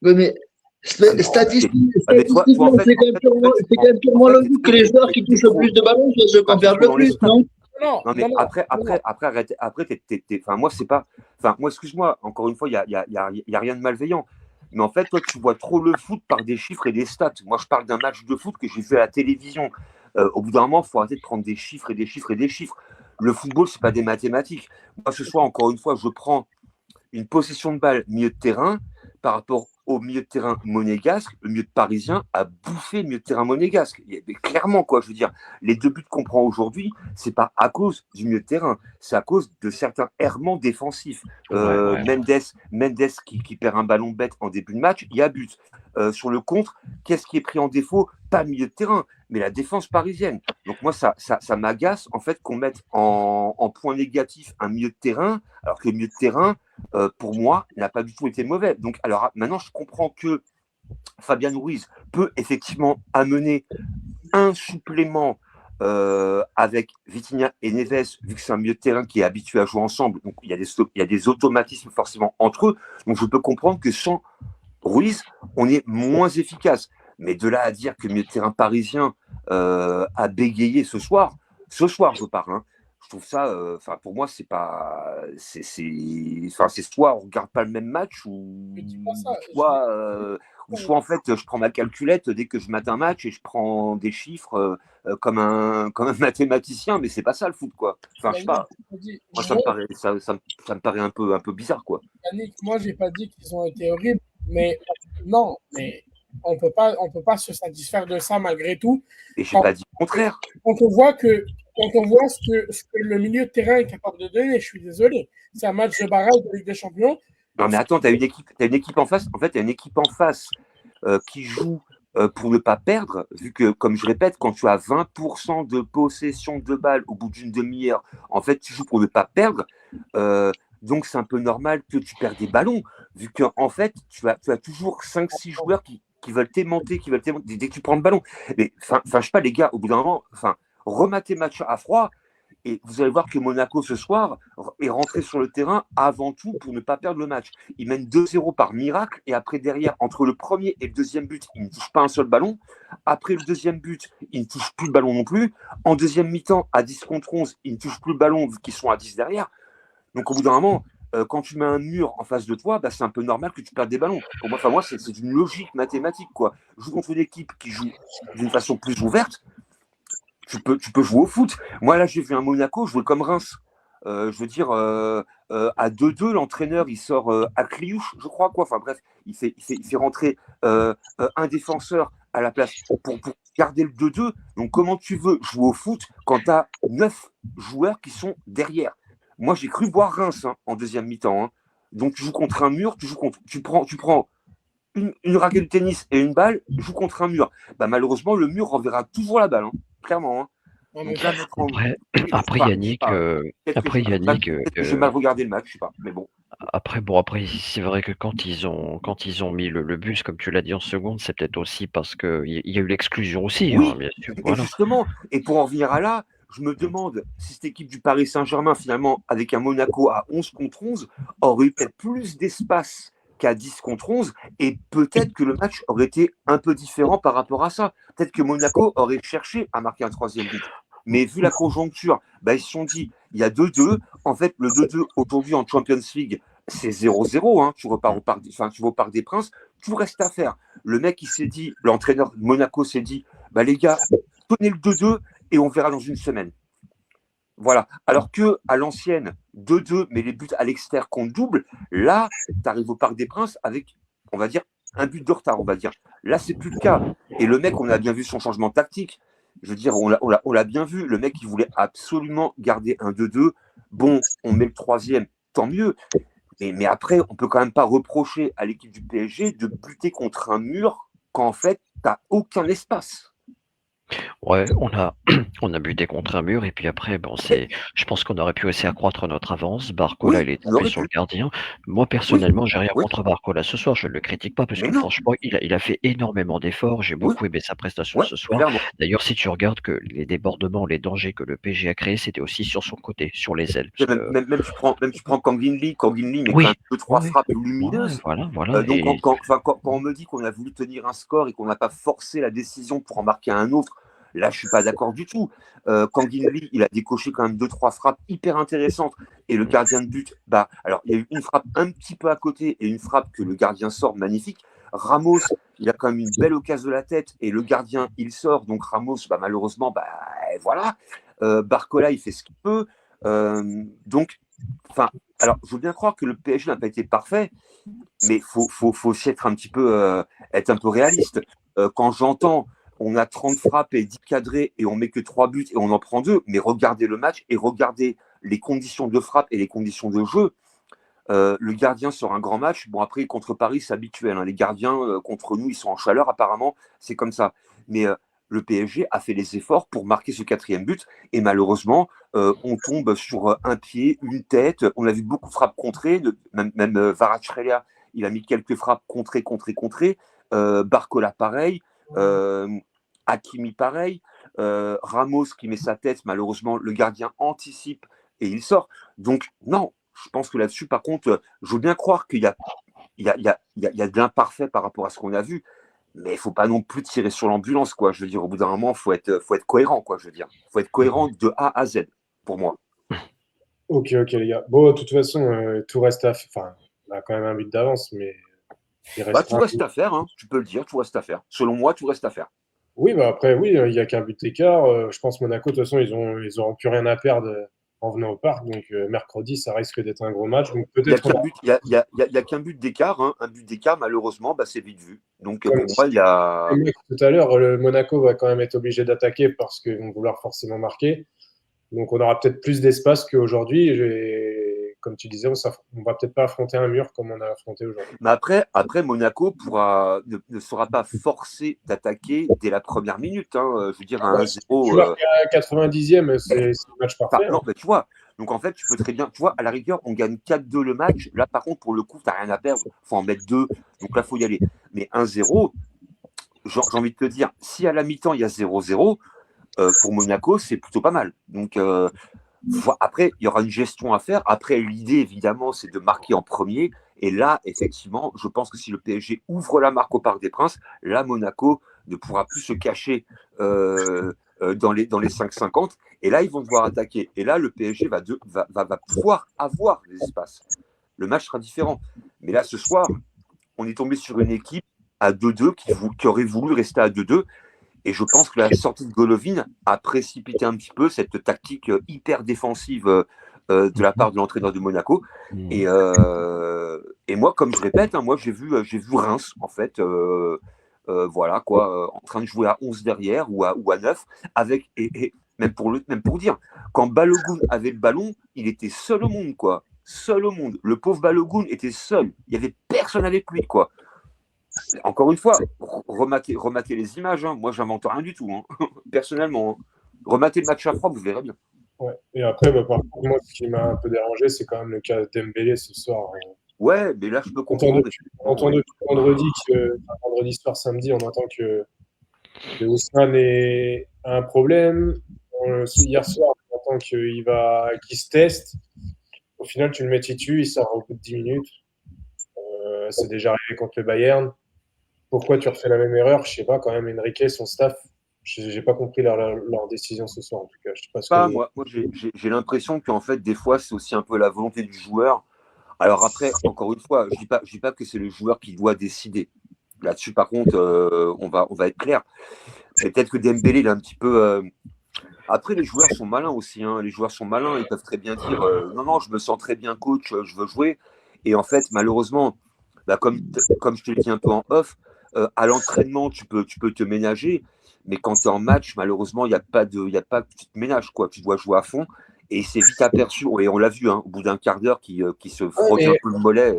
Oui, mais statistiquement, c'est quand même purement logique que les joueurs qui touchent le plus de ballons soient ceux qui en perdent le plus, non? Non, mais après, arrête. Après, enfin, moi, c'est pas. Enfin, moi, excuse-moi, encore une fois, il y a rien de malveillant. Mais en fait, toi, tu vois trop le foot par des chiffres et des stats. Moi, je parle d'un match de foot que j'ai fait à la télévision. Au bout d'un moment, il faut arrêter de prendre des chiffres et des chiffres et des chiffres. Le football, c'est pas des mathématiques. Moi, ce soir, encore une fois, je prends une possession de balle milieu de terrain par rapport au milieu de terrain monégasque. Le milieu de parisien a bouffé le milieu de terrain monégasque. Mais clairement, quoi, je veux dire, les deux buts qu'on prend aujourd'hui, c'est pas à cause du milieu de terrain, c'est à cause de certains errements défensifs. Mendes qui perd un ballon bête en début de match, il y a but. Sur le contre, qu'est-ce qui est pris en défaut? Pas le milieu de terrain, mais la défense parisienne. Donc moi, ça m'agace en fait qu'on mette en point négatif un milieu de terrain, alors que le milieu de terrain, pour moi, n'a pas du tout été mauvais. Donc, alors maintenant, je comprends que Fabien Ruiz peut effectivement amener un supplément avec Vitinha et Neves, vu que c'est un milieu de terrain qui est habitué à jouer ensemble. Donc, il y a des automatismes forcément entre eux. Donc, je peux comprendre que sans Ruiz, on est moins efficace. Mais de là à dire que le milieu de terrain parisien a bégayé ce soir, je parle, hein, je trouve ça, pour moi, c'est pas, c'est soit on regarde pas le même match ou soit en fait, je prends ma calculette dès que je mate un match et je prends des chiffres comme un mathématicien, mais c'est pas ça le foot, quoi. Enfin, je sais pas. Moi, ça me paraît un peu bizarre, quoi. Yannick, moi, j'ai pas dit qu'ils ont été horribles, mais non, mais on peut pas se satisfaire de ça malgré tout. Et j'ai pas dit le contraire. Quand on voit ce que le milieu de terrain est capable de donner, je suis désolé. C'est un match de barrage de Ligue des Champions. Non, mais attends, t'as une équipe en face. En fait, t'as une équipe en face qui joue pour ne pas perdre, vu que, comme je répète, quand tu as 20% de possession de balle au bout d'une demi-heure, en fait, tu joues pour ne pas perdre. Donc, c'est un peu normal que tu perds des ballons, vu qu'en fait, tu as toujours 5-6 joueurs qui veulent t'aimanter, dès que tu prends le ballon. Mais, je sais pas, les gars, au bout d'un moment, rematez match à froid, et vous allez voir que Monaco, ce soir, est rentré sur le terrain avant tout pour ne pas perdre le match. Ils mènent 2-0 par miracle, et après, derrière, entre le premier et le deuxième but, ils ne touchent pas un seul ballon. Après le deuxième but, ils ne touchent plus le ballon non plus. En deuxième mi-temps, à 10 contre 11, ils ne touchent plus le ballon, vu qu'ils sont à 10 derrière. Donc, au bout d'un moment, quand tu mets un mur en face de toi, c'est un peu normal que tu perdes des ballons. Pour moi, c'est une logique mathématique, quoi. Joue contre une équipe qui joue d'une façon plus ouverte, tu peux jouer au foot. Moi, là, j'ai vu un Monaco jouer comme Reims. Je veux dire, à 2-2, l'entraîneur, il sort à Cliouche, je crois, quoi. Enfin, bref, il fait rentrer un défenseur, à la place pour garder le 2-2. Donc, comment tu veux jouer au foot quand tu as 9 joueurs qui sont derrière? Moi, j'ai cru voir Reims en deuxième mi-temps. Hein. Donc, tu joues contre un mur, tu prends une raquette de tennis et une balle, joue contre un mur. Malheureusement, le mur renverra toujours la balle, hein, clairement. Hein. Donc là, après Yannick, peut-être que j'ai mal regardé le match, je sais pas, mais bon. Après, c'est vrai que quand ils ont mis le bus, comme tu l'as dit en seconde, c'est peut-être aussi parce qu'il y a eu l'exclusion aussi, oui, hein, bien sûr. Et justement, et pour en venir à là, je me demande si cette équipe du Paris Saint-Germain, finalement, avec un Monaco à 11 contre 11, aurait eu peut-être plus d'espace qu'à 10 contre 11, et peut-être que le match aurait été un peu différent par rapport à ça. Peut-être que Monaco aurait cherché à marquer un troisième but. Mais vu la conjoncture, ils se sont dit, il y a 2-2. En fait, le 2-2 aujourd'hui en Champions League, c'est 0-0. Hein. Tu vas au Parc des Princes, tout reste à faire. Le mec, il s'est dit, l'entraîneur de Monaco s'est dit, les gars, tenez le 2-2 et on verra dans une semaine. Voilà. Alors que à l'ancienne, 2-2, mais les buts à l'extérieur comptent double, là, tu arrives au Parc des Princes avec, on va dire, un but de retard, on va dire. Là, c'est plus le cas. Et le mec, on a bien vu son changement tactique. Je veux dire, on l'a bien vu. Le mec, il voulait absolument garder un 2-2. Bon, on met le troisième, tant mieux. Mais après, on peut quand même pas reprocher à l'équipe du PSG de buter contre un mur quand en fait, tu n'as aucun espace. Ouais, on a buté contre un mur et puis après, je pense qu'on aurait pu aussi accroître notre avance. Barcola, il est tombé sur le gardien. Moi, personnellement, j'ai rien contre Barcola ce soir. Je ne le critique pas parce que franchement, il a fait énormément d'efforts. J'ai beaucoup aimé sa prestation ce soir. Clairement. D'ailleurs, si tu regardes que les débordements, les dangers que le PSG a créés, c'était aussi sur son côté, sur les ailes. Même tu prends Kang In Lee, mais quand même 2-3 frappes lumineuses. Voilà. Donc, quand on me dit qu'on a voulu tenir un score et qu'on n'a pas forcé la décision pour en marquer un autre, là, je suis pas d'accord du tout. Kang In Lee, il a décoché quand même 2-3 frappes hyper intéressantes. Et le gardien de but, alors il y a eu une frappe un petit peu à côté et une frappe que le gardien sort magnifique. Ramos, il a quand même une belle occasion de la tête et le gardien, il sort. Donc Ramos, malheureusement, voilà. Barcola, il fait ce qu'il peut. Alors, je veux bien croire que le PSG n'a pas été parfait, mais faut aussi être un petit peu, réaliste. Quand j'entends on a 30 frappes et 10 cadrés et on met que 3 buts et on en prend 2, mais regardez le match et regardez les conditions de frappe et les conditions de jeu. Le gardien sort un grand match. Bon, après, contre Paris, c'est habituel. Hein. Les gardiens, contre nous, ils sont en chaleur, apparemment. C'est comme ça. Mais le PSG a fait les efforts pour marquer ce 4e but. Et malheureusement, on tombe sur un pied, une tête. On a vu beaucoup de frappes contrées. Même Kvaratskhelia, il a mis quelques frappes contrées. Barcola, pareil. Hakimi pareil, Ramos qui met sa tête, malheureusement le gardien anticipe et il sort. Donc non, je pense que là-dessus par contre, je veux bien croire qu'il y a de l'imparfait par rapport à ce qu'on a vu, mais il faut pas non plus tirer sur l'ambulance, quoi. Je veux dire, au bout d'un moment, faut être cohérent, quoi. Je veux dire, faut être cohérent de A à Z pour moi. Ok les gars. Bon, de toute façon, tout reste à faire. Enfin, on a quand même un but d'avance, mais tout reste à faire, hein. Tu peux le dire, tout reste à faire. Selon moi, tout reste à faire. Oui, après, il n'y a qu'un but d'écart. Je pense Monaco, de toute façon, ils n'auront plus rien à perdre en venant au parc. Donc, mercredi, ça risque d'être un gros match. Donc, peut-être il n'y a qu'un but d'écart. Hein. Un but d'écart, malheureusement, c'est vite vu. Donc, pour moi, il y a. Tout à l'heure, le Monaco va quand même être obligé d'attaquer parce qu'ils vont vouloir forcément marquer. Donc, on aura peut-être plus d'espace qu'aujourd'hui. Comme tu disais, on va peut-être pas affronter un mur comme on a affronté aujourd'hui. Mais après Monaco ne sera pas forcé d'attaquer dès la première minute. Hein. Je veux dire, à 1-0. Tu vois, à 90e, c'est un match parfait. Non, mais tu vois. Donc, en fait, tu peux très bien. Tu vois, à la rigueur, on gagne 4-2 le match. Là, par contre, pour le coup, tu n'as rien à perdre. Il faut en mettre 2. Donc là, il faut y aller. Mais 1-0, j'ai envie de te dire, si à la mi-temps, il y a 0-0, pour Monaco, c'est plutôt pas mal. Donc, après, il y aura une gestion à faire. Après, l'idée, évidemment, c'est de marquer en premier. Et là, effectivement, je pense que si le PSG ouvre la marque au Parc des Princes, là, Monaco ne pourra plus se cacher dans les 5,50. Et là, ils vont devoir attaquer. Et là, le PSG va pouvoir avoir les espaces. Le match sera différent. Mais là, ce soir, on est tombé sur une équipe à 2-2 qui aurait voulu rester à 2-2. Et je pense que la sortie de Golovin a précipité un petit peu cette tactique hyper défensive de la part de l'entraîneur de Monaco. Et moi, comme je répète, moi j'ai vu Reims en fait voilà, quoi, en train de jouer à 11 derrière ou à 9, et même pour dire, quand Balogun avait le ballon, il était seul au monde, quoi. Seul au monde. Le pauvre Balogun était seul. Il n'y avait personne avec lui, quoi. Encore une fois, rematez les images. Hein. Moi, j'invente rien du tout, hein. Personnellement. Hein. Rematez le match à froid, vous verrez bien. Ouais. Et après, par contre, moi, ce qui m'a un peu dérangé, c'est quand même le cas Dembélé ce soir. Ouais, mais là, je peux comprendre. On entend depuis vendredi soir, samedi, on entend que Ousmane a un problème. Hier soir, on entend qu'il se teste. Au final, tu le mets titu, il sort au bout de 10 minutes. C'est déjà arrivé contre le Bayern. Pourquoi tu refais la même erreur? Je sais pas, quand même, Enrique, son staff, j'ai pas compris leur décision ce soir, en tout cas. Je sais pas ce que... Moi j'ai l'impression qu'en fait, des fois, c'est aussi un peu la volonté du joueur. Alors après, encore une fois, je dis pas que c'est le joueur qui doit décider. Là-dessus, par contre, on va être clair. Peut-être que Dembélé, il est un petit peu... Après, les joueurs sont malins aussi. Hein. Les joueurs sont malins. Ils peuvent très bien dire non, je me sens très bien, coach, je veux jouer. Et en fait, malheureusement, comme je te l'ai dit un peu en off, à l'entraînement, tu peux te ménager. Mais quand tu es en match, malheureusement, il n'y a pas que tu te ménages, quoi. Tu dois jouer à fond. Et c'est vite aperçu. Et on l'a vu, hein, au bout d'un quart d'heure, qui se frotte un peu le mollet.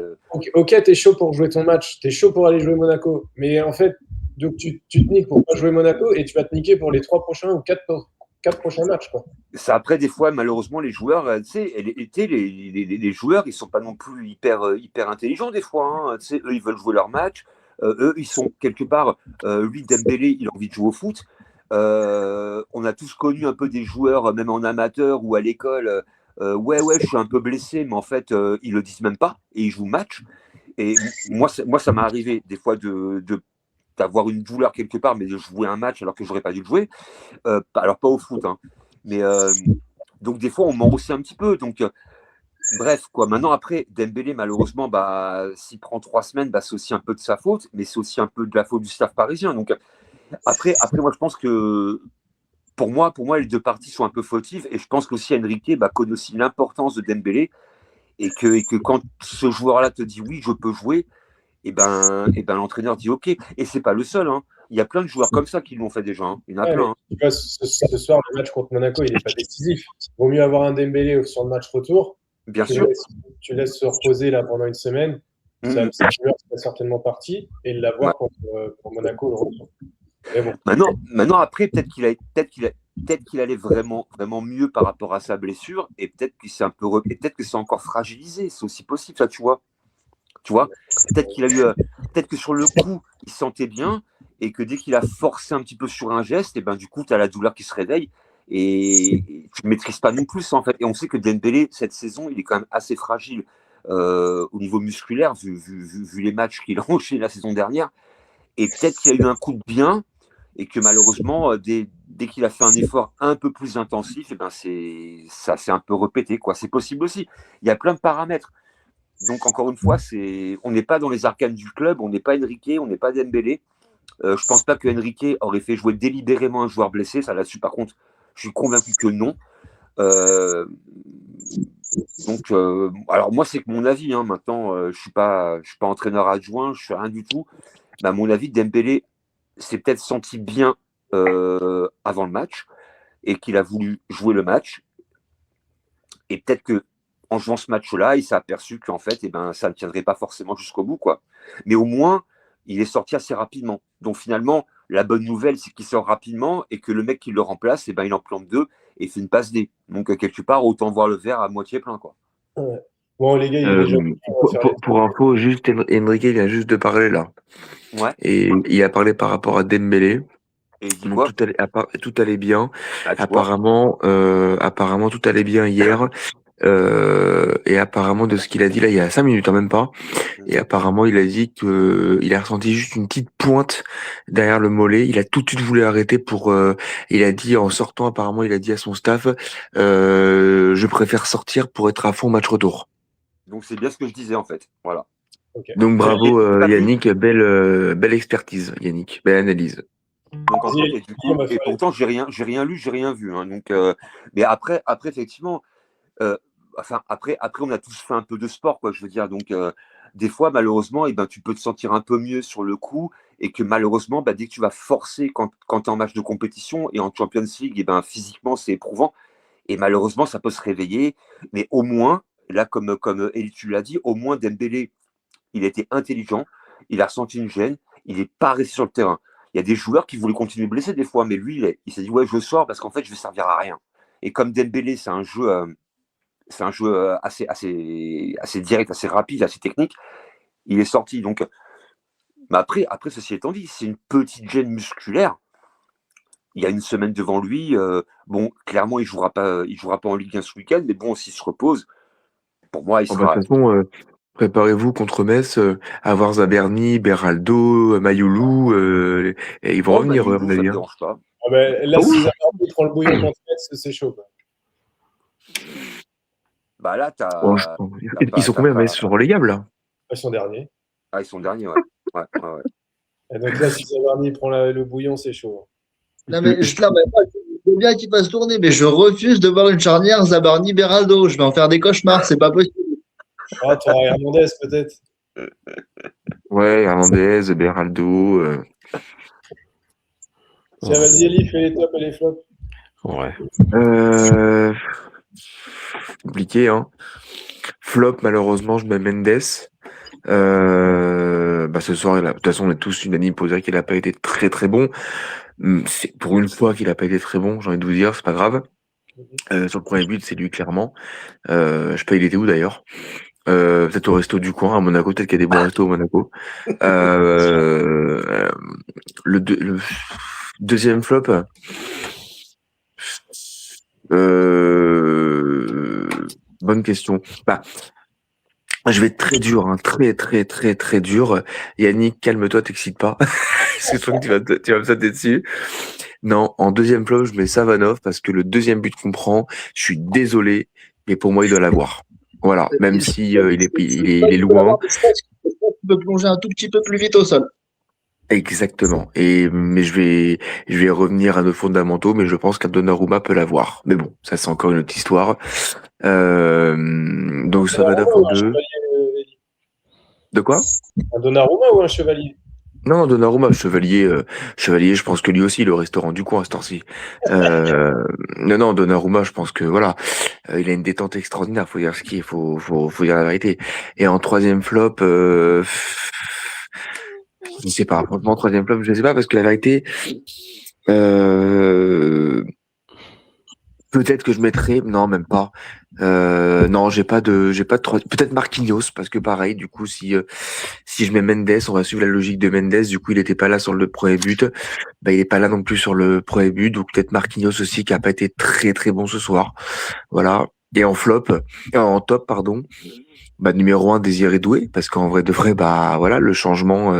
Ok, t'es chaud pour jouer ton match. T'es chaud pour aller jouer Monaco. Mais en fait, donc tu te niques pour pas jouer Monaco et tu vas te niquer pour les 3 prochains ou 4 prochains matchs, quoi. Ça, après, des fois, malheureusement, les joueurs, les joueurs, ils sont pas non plus hyper intelligents des fois. Hein. Eux, ils veulent jouer leur match. Eux, ils sont quelque part. Lui, Dembélé, il a envie de jouer au foot. On a tous connu un peu des joueurs, même en amateur ou à l'école. Ouais, je suis un peu blessé, mais en fait, ils le disent même pas et ils jouent le match. Et moi, ça m'est arrivé des fois d'avoir une douleur quelque part, mais de jouer un match alors que j'aurais pas dû le jouer. Alors pas au foot, hein. Mais donc des fois on ment aussi un petit peu. Donc bref, quoi. Maintenant après, Dembélé, malheureusement, s'il prend 3 semaines, c'est aussi un peu de sa faute, mais c'est aussi un peu de la faute du staff parisien. Donc après moi je pense que pour moi les deux parties sont un peu fautives, et je pense qu'aussi Enrique connaît aussi l'importance de Dembélé, et que quand ce joueur-là te dit oui, je peux jouer, et l'entraîneur dit ok. Et c'est pas le seul, hein. Il y a plein de joueurs comme ça qui l'ont fait déjà. Hein. Il y en a plein. Hein. Tu vois, ce soir, le match contre Monaco, il n'est pas décisif. Il vaut mieux avoir un Dembélé sur le match retour. Bien sûr. Tu laisses se reposer là pendant une semaine. Cette joueur serait certainement parti, et l'avoir contre Monaco le retour. Mais bon. Maintenant, après, peut-être qu'il allait vraiment mieux par rapport à sa blessure, et peut-être qu'il s'est un peu peut-être que c'est encore fragilisé. C'est aussi possible, ça, tu vois. Peut-être que sur le coup, il se sentait bien, et que dès qu'il a forcé un petit peu sur un geste, et du coup, tu as la douleur qui se réveille, et tu ne maîtrises pas non plus, en fait. Et on sait que Dembélé, cette saison, il est quand même assez fragile au niveau musculaire, vu les matchs qu'il a enchaînés la saison dernière. Et peut-être qu'il a eu un coup de bien, et que malheureusement, dès qu'il a fait un effort un peu plus intensif, ça s'est un peu répété, quoi. C'est possible aussi. Il y a plein de paramètres. Donc, encore une fois, on n'est pas dans les arcanes du club, on n'est pas Enrique, on n'est pas Dembélé. Je pense pas que Enrique aurait fait jouer délibérément un joueur blessé. Ça, là-dessus, par contre, je suis convaincu que non. Donc, alors moi, c'est que mon avis. Hein, maintenant, je suis pas entraîneur adjoint, je suis rien du tout. À mon avis, Dembélé s'est peut-être senti bien avant le match, et qu'il a voulu jouer le match. Et peut-être que en jouant ce match-là, il s'est aperçu qu'en fait, ça ne tiendrait pas forcément jusqu'au bout, quoi. Mais au moins, il est sorti assez rapidement. Donc finalement, la bonne nouvelle, c'est qu'il sort rapidement, et que le mec qui le remplace, il en plante 2 et fait une passe D. Donc quelque part, autant voir le verre à moitié plein, quoi. Ouais. Bon, les gars, il est déjà... Pour info, juste Enrique vient juste de parler là. Ouais. Et il a parlé par rapport à Dembélé. Et il dit donc quoi ? tout allait bien. Apparemment, tout allait bien hier. Et apparemment, de ce qu'il a dit là, il y a 5 minutes, hein, même pas. Et apparemment, il a dit il a ressenti juste une petite pointe derrière le mollet. Il a tout de suite voulu arrêter il a dit, en sortant, apparemment, il a dit à son staff, je préfère sortir pour être à fond match retour. Donc c'est bien ce que je disais, en fait. Voilà. Okay. Donc bravo Yannick, belle expertise, Yannick, belle analyse. Donc en fait, et pourtant j'ai rien lu, j'ai rien vu. Hein, donc, mais après effectivement, après on a tous fait un peu de sport, quoi. Je veux dire, donc des fois, malheureusement, tu peux te sentir un peu mieux sur le coup et que malheureusement, dès que tu vas forcer quand tu es en match de compétition et en Champions League, physiquement, c'est éprouvant. Et malheureusement, ça peut se réveiller. Mais au moins, là, comme Elie, tu l'as dit, au moins Dembélé, il était intelligent, il a ressenti une gêne, il n'est pas resté sur le terrain. Il y a des joueurs qui voulaient continuer de blesser des fois, mais lui, il s'est dit, ouais, je sors parce qu'en fait, je vais servir à rien. Et comme Dembélé, c'est un jeu assez direct, assez rapide, assez technique, il est sorti. Donc, mais après, ceci étant dit, c'est une petite gêne musculaire. Il y a une semaine devant lui. Clairement, il jouera pas en Ligue 1 ce week-end, mais bon, s'il se repose, pour moi, il De sera. toute façon, préparez-vous contre Metz, avoir Zaberni, Beraldo, Mayoulou, et ils vont revenir, à Mayoulou, mon ça avis. me dérange pas. Là, si Zaberni prend le bouillon contre Metz, c'est chaud. Quoi. Là, Ils sont combien, Metz? Ils sont relégables, là? Ils sont derniers. Ah, ils sont derniers, ouais. Et donc là, si Zaberni prend le bouillon, c'est chaud. Non, mais je veux bien qu'il fasse tourner, mais je refuse de voir une charnière Zabarni-Beraldo. Je vais en faire des cauchemars, c'est pas possible. Ah, tu auras Hernandez, peut-être. Ouais, Hernandez, Beraldo. Tiens, vas-y, Elie, fais les tops et les flops. Ouais. Compliqué, hein. Flop, malheureusement, je mets Mendes. Ce soir, de toute façon, on est tous unanimes pour dire qu'il n'a pas été très très bon. C'est pour une fois qu'il n'a pas été très bon, j'ai envie de vous dire, c'est pas grave. Sur le premier but, c'est lui, clairement. Je sais pas, il était où d'ailleurs? Peut-être au resto du coin à Monaco, peut-être qu'il y a des bons restos au Monaco. Le deuxième flop. Bonne question. Je vais être très dur, hein, très très très très dur. Yannick, calme-toi, t'excite pas. C'est sûr que tu vas me sauter dessus. Non, en deuxième flop, je mets Savanov parce que le deuxième but qu'on prend, je suis désolé, mais pour moi, il doit l'avoir. Voilà, même si il est loin. Tu peux plonger un tout petit peu plus vite au sol. Exactement. Mais je vais revenir à nos fondamentaux, mais je pense qu'un Donnarumma peut l'avoir. Mais bon, ça c'est encore une autre histoire. Donc Savanov en 2. De quoi? Un Donnarumma ou un chevalier? Non, Donnarumma, chevalier, je pense que lui aussi, il est au restaurant du coin à cette heure-ci. Non, Donnarumma, je pense que voilà, il a une détente extraordinaire, faut dire ce qu'il faut dire la vérité. Et en troisième flop, je sais pas, franchement, troisième flop, je sais pas, parce que la vérité, peut-être que je mettrais, non, même pas. Non, j'ai pas de trois. Peut-être Marquinhos, parce que pareil, du coup, si je mets Mendes, on va suivre la logique de Mendes. Du coup, il était pas là sur le premier but. Il est pas là non plus sur le premier but. Donc peut-être Marquinhos aussi, qui a pas été très très bon ce soir. Voilà. Et en top, pardon. Numéro 1, Désiré Doué, parce qu'en vrai de vrai, voilà, le changement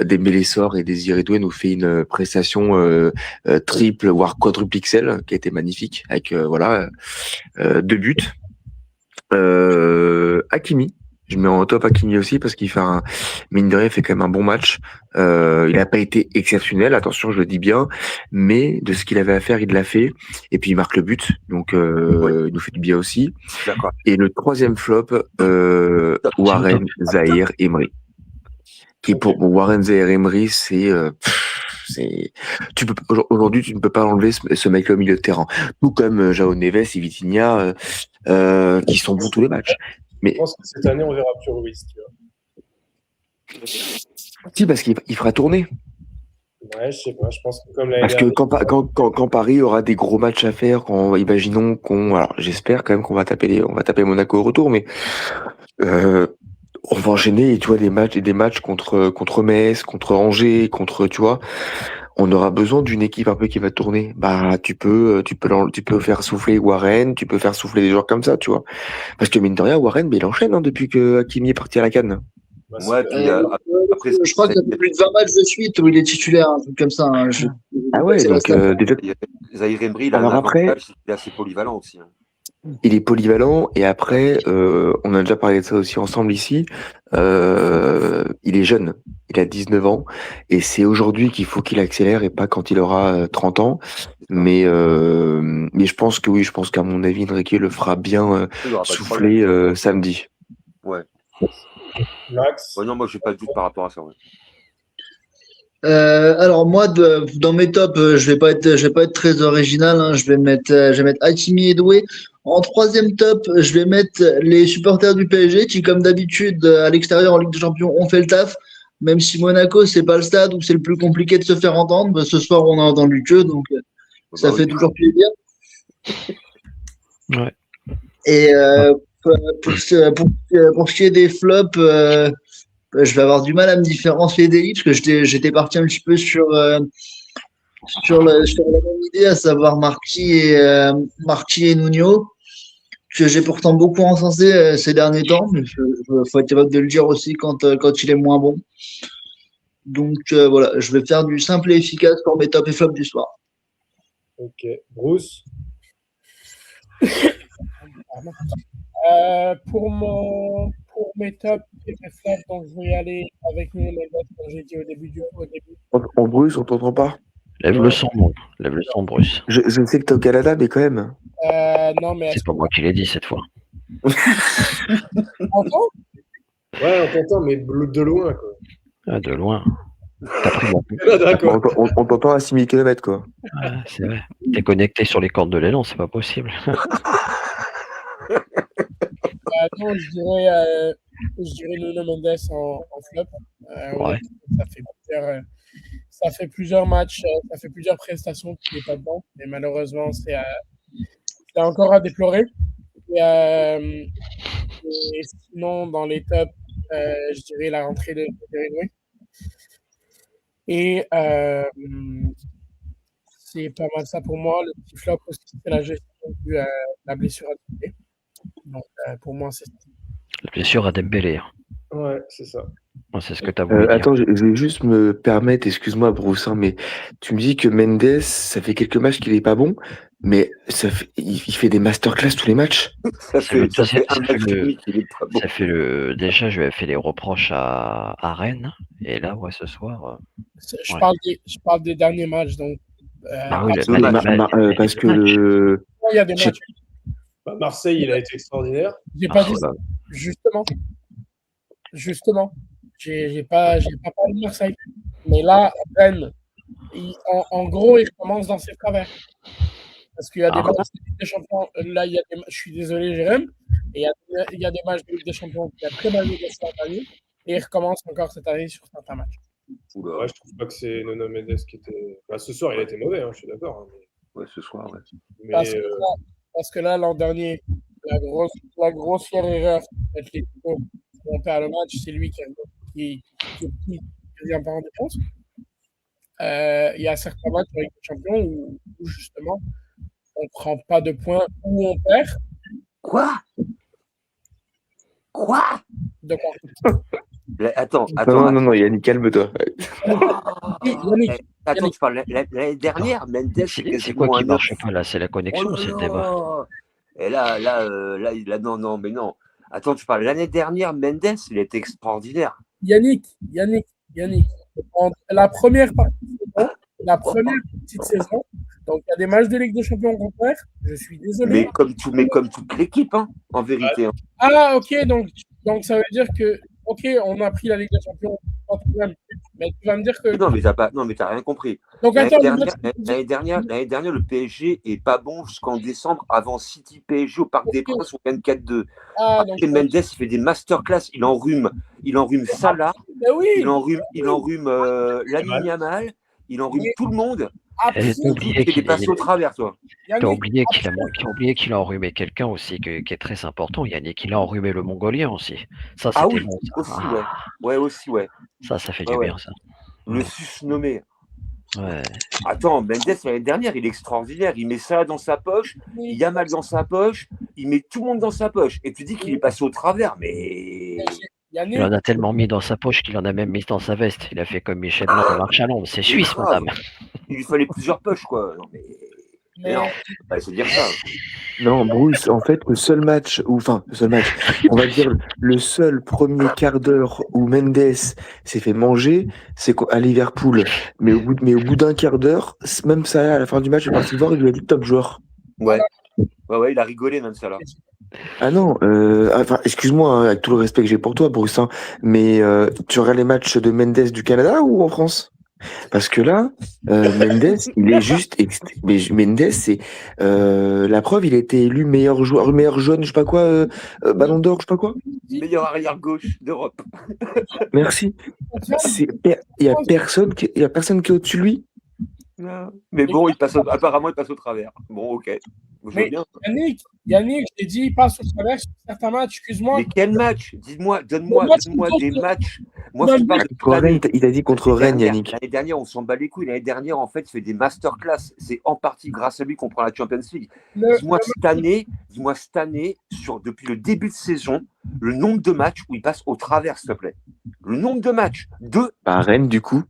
Dembélé sort et Désiré Doué nous fait une prestation triple voire quadruple XL qui a été magnifique avec 2 buts. Hakimi, je mets en top Hakimi aussi parce qu'il fait mine de rien, il fait quand même un bon match. Il n'a pas été exceptionnel, attention, je le dis bien, mais de ce qu'il avait à faire, il l'a fait. Et puis il marque le but, donc il nous fait du bien aussi. D'accord. Et le troisième flop, Warren Zahir Emery. Qui pour Warren Zahir Emery, aujourd'hui tu ne peux pas enlever ce mec-là au milieu de terrain. Tout comme João Neves et Vitinha, qui sont bons tous les matchs. Mais je pense que cette année on verra plus Ruiz, tu vois. Si, parce qu'il fera tourner. Ouais, je sais pas, je pense que comme parce que quand Paris aura des gros matchs à faire, imaginons alors j'espère quand même qu'on va taper Monaco au retour, mais on va enchaîner, tu vois, des matchs contre Metz, contre Angers, tu vois. On aura besoin d'une équipe un peu qui va tourner. Tu peux faire souffler Warren, tu peux faire souffler des joueurs comme ça, tu vois. Parce que mine de rien, Warren, il enchaîne depuis que Hakimi est parti à la CAN. Ouais, puis après, je crois qu'il y a plus de 20 matchs de suite où il est titulaire, un truc comme ça. Hein. Ah ouais, donc déjà. Zahir Emery, il a un avantage, il est assez polyvalent aussi. Hein. Il est polyvalent et après, on a déjà parlé de ça aussi ensemble ici. Il est jeune, il a 19 ans et c'est aujourd'hui qu'il faut qu'il accélère et pas quand il aura 30 ans. Mais je pense qu'à mon avis, Enrique le fera bien souffler samedi. Ouais. Max. Ouais, non, moi, j'ai pas de doute par rapport à ça. Ouais. Alors moi, dans mes tops, je vais pas être très original. Hein. Je vais mettre Hakimi et Doué. En troisième top, je vais mettre les supporters du PSG qui, comme d'habitude, à l'extérieur en Ligue des Champions, ont fait le taf. Même si Monaco, c'est pas le stade où c'est le plus compliqué de se faire entendre, bah, ce soir, on a entendu que, donc ça fait toujours plaisir. Ouais. Et pour ce qui est des flops, je vais avoir du mal à me différencier des hits parce que j'étais parti un petit peu sur la même idée, à savoir Marquis et Nuno, que j'ai pourtant beaucoup encensé ces derniers temps, mais faut être capable de le dire aussi quand il est moins bon. Donc voilà, je vais faire du simple et efficace pour mes top et flops du soir. Ok. Bruce. Pour mes tops et mes flops, donc je vais y aller avec Nuno Mendes, comme j'ai dit au début. En Bruce, on t'entend pas. Lève le son, Bruce. Je sais que t'es au Canada, mais quand même. Non, mais C'est pas moi qui l'ai dit cette fois. Entends Ouais, on t'entend, mais de loin, quoi. Ah, de loin. T'as pris mon D'accord. On t'entend à 6000 km, quoi. Ah, c'est vrai. T'es connecté sur les cordes de l'élan, c'est pas possible. Non, je dirais Nuno Mendes en flop. Ouais. Ça fait plusieurs matchs, ça fait plusieurs prestations qu'il n'est pas dedans, mais malheureusement, c'est encore à déplorer. Et sinon, dans les tops, je dirais la rentrée de Redway. Et c'est pas mal ça pour moi. Le petit flop aussi, c'est la gestion de la blessure à Dembélé. Donc, pour moi, c'est ça. La blessure à Dembélé. Ouais, c'est ça. C'est ce que tu as voulu dire. Attends, je vais juste me permettre, excuse-moi Bruce, hein, mais tu me dis que Mendes, ça fait quelques matchs qu'il est pas bon, mais il fait des masterclass tous les matchs. Déjà, je lui ai fait les reproches à Rennes, et là, ouais, ce soir. Je parle des derniers matchs, donc. Parce que il y a des matchs. Marseille, il a été extraordinaire. J'ai pas dit ça. Justement. J'ai pas parlé de Marseille. Mais là, Rennes, en gros, il commence dans ses travers. Parce qu'il y a des matchs de Ligue des Champions. Là, je suis désolé, Jérôme. Et il y a des matchs de Ligue des Champions qui a très mal négocié cette année. Et il recommence encore cette année sur certains matchs. Ouais, je trouve pas que c'est Nuno Mendes qui était. Bah, ce soir, il a été mauvais, hein, je suis d'accord. Hein, mais... Ouais, ce soir, ouais. Mais, parce que là, l'an dernier, la grossière erreur d'Atlético, on perd le match, c'est lui qui revient pas en défense. Il y a certains matchs avec les champions où justement, on ne prend pas de points ou on perd. Quoi De quoi Attends. Non, Yannick, calme-toi. Attends, tu parles l'année dernière, Mendes, c'est quoi qui marche pas là? C'est la connexion, c'est le débat. Et là, non, mais non. Attends, tu parles l'année dernière, Mendes, il était extraordinaire. Yannick. La première petite saison, donc il y a des matchs de Ligue des Champions qu'on perd. Je suis désolé. Mais comme toute l'équipe, hein, en vérité. Hein. Ah, ok, donc ça veut dire que, ok, on a pris la Ligue des Champions, pas de problème. Mais tu vas me dire que. Non, mais t'as rien compris. Donc, l'année dernière, le PSG est pas bon jusqu'en décembre, avant City PSG au Parc des Princes, on gagne 4-2. Après, Mendes, il fait des masterclass, il enrhume Salah, il enrhume Lamine Yamal, il enrhume tout le monde. T'as oublié qu'il est passé au travers, toi. T'as oublié qu'il a enrhumé quelqu'un aussi, qui est très important, Yannick. Il a enrhumé le Mongolien aussi. Ça, c'était bon. Ça. Aussi, ouais. Ça fait du bien, ça. Le susnommé. Ouais. Attends, Mendes, l'année dernière, il est extraordinaire. Il met ça dans sa poche, Yamal dans sa poche, il met tout le monde dans sa poche. Et tu dis qu'il est passé au travers, mais... Il en a tellement mis dans sa poche qu'il en a même mis dans sa veste. Il a fait comme Michel Blanc de marche à l'ombre. C'est suisse, madame. Il lui fallait plusieurs poches, quoi. Non, mais non, faut pas se dire ça. Non, Bruce, en fait, le seul match, on va dire le seul premier quart d'heure où Mendes s'est fait manger, c'est à Liverpool. Mais au bout d'un quart d'heure, même ça, à la fin du match, je suis parti le voir, il lui a dit top joueur. Ouais, il a rigolé même ça là. Ah non, enfin, excuse-moi, hein, avec tout le respect que j'ai pour toi, Bruce, hein, mais tu regardes les matchs de Mendes du Canada ou en France? Parce que là, Mendes, il est juste. Mais Mendes, c'est. La preuve, il a été élu meilleur joueur, meilleur jeune, je sais pas quoi, Ballon d'Or, je sais pas quoi. Meilleur arrière-gauche d'Europe. Merci. Il y a personne qui est au-dessus de lui. Mais bon, apparemment, il passe au travers. Bon, ok. Je veux Mais bien. Yannick, je t'ai dit, il passe au travers sur certains matchs, excuse-moi. Mais quel match? Dis-moi, donne-moi des matchs. Moi, je te parle de toute Contre Rennes, l'année. il a dit contre Rennes, Yannick. L'année dernière, on s'en bat les couilles. L'année dernière, en fait, il fait des masterclass. C'est en partie grâce à lui qu'on prend la Champions League. Dis-moi cette année, depuis le début de saison, le nombre de matchs où il passe au travers, s'il te plaît. Le nombre de matchs. Bah, Rennes, du coup.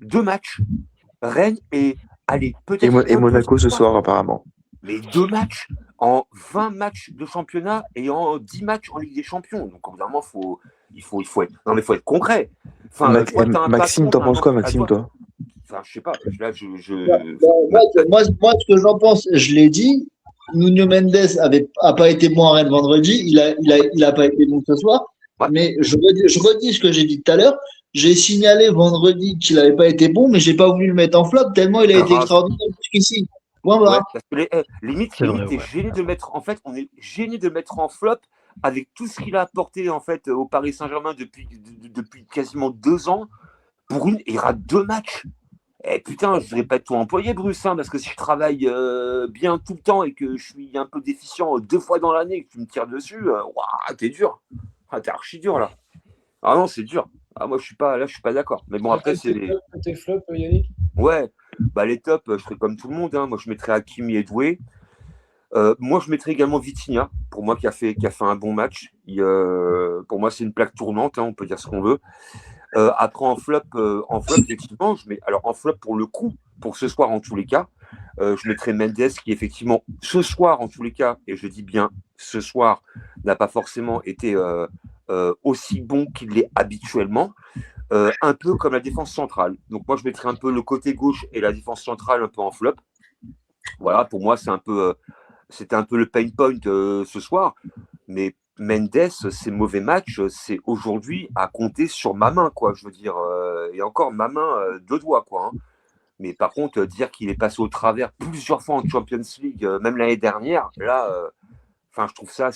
Deux matchs. Rennes et, allez, peut-être. Et Monaco ce soir, apparemment. Mais 2 matchs en 20 matchs de championnat et en 10 matchs en Ligue des Champions. Donc, évidemment, il faut être. Non, mais il faut être concret. Enfin, Maxime, t'en penses quoi, Maxime, toi? Enfin, je sais pas. Là, Moi, ce que j'en pense, je l'ai dit, Nuno Mendes a pas été bon à Rennes vendredi, il a pas été bon ce soir. Ouais. Mais je redis ce que j'ai dit tout à l'heure. J'ai signalé vendredi qu'il n'avait pas été bon, mais j'ai pas voulu le mettre en flop tellement il a été extraordinaire jusqu'ici. Ouais, parce que limite, t'es gêné de mettre. En fait, on est gêné de mettre en flop avec tout ce qu'il a apporté en fait au Paris Saint-Germain depuis quasiment 2 ans. Il rate 2 matchs. Eh putain, je voudrais pas être tout employé, Bruce, hein, parce que si je travaille bien tout le temps et que je suis un peu déficient 2 fois dans l'année et que tu me tires dessus, t'es dur. T'es archi dur là. Ah non, c'est dur. Ah, moi, je suis pas d'accord. Mais bon, après, c'est Tes flops, Yannick? Ouais, bah les tops, je ferais comme tout le monde. Hein. Moi, je mettrais Hakimi et Doué. Moi, je mettrais également Vitinha, pour moi, qui a fait un bon match. Pour moi, c'est une plaque tournante, hein, on peut dire ce qu'on veut. Après, en flop, effectivement, en flop pour le coup, pour ce soir en tous les cas, je mettrais Mendes, qui effectivement, ce soir en tous les cas, et je dis bien ce soir, n'a pas forcément été aussi bon qu'il l'est habituellement. Un peu comme la défense centrale. Donc moi, je mettrais un peu le côté gauche et la défense centrale un peu en flop. Voilà, pour moi, c'était un peu le pain point ce soir. Mais Mendes, ses mauvais matchs, c'est aujourd'hui à compter sur ma main, quoi. Je veux dire, et encore ma main, 2 doigts, quoi. Hein. Mais par contre, dire qu'il est passé au travers plusieurs fois en Champions League, même l'année dernière, là, je trouve ça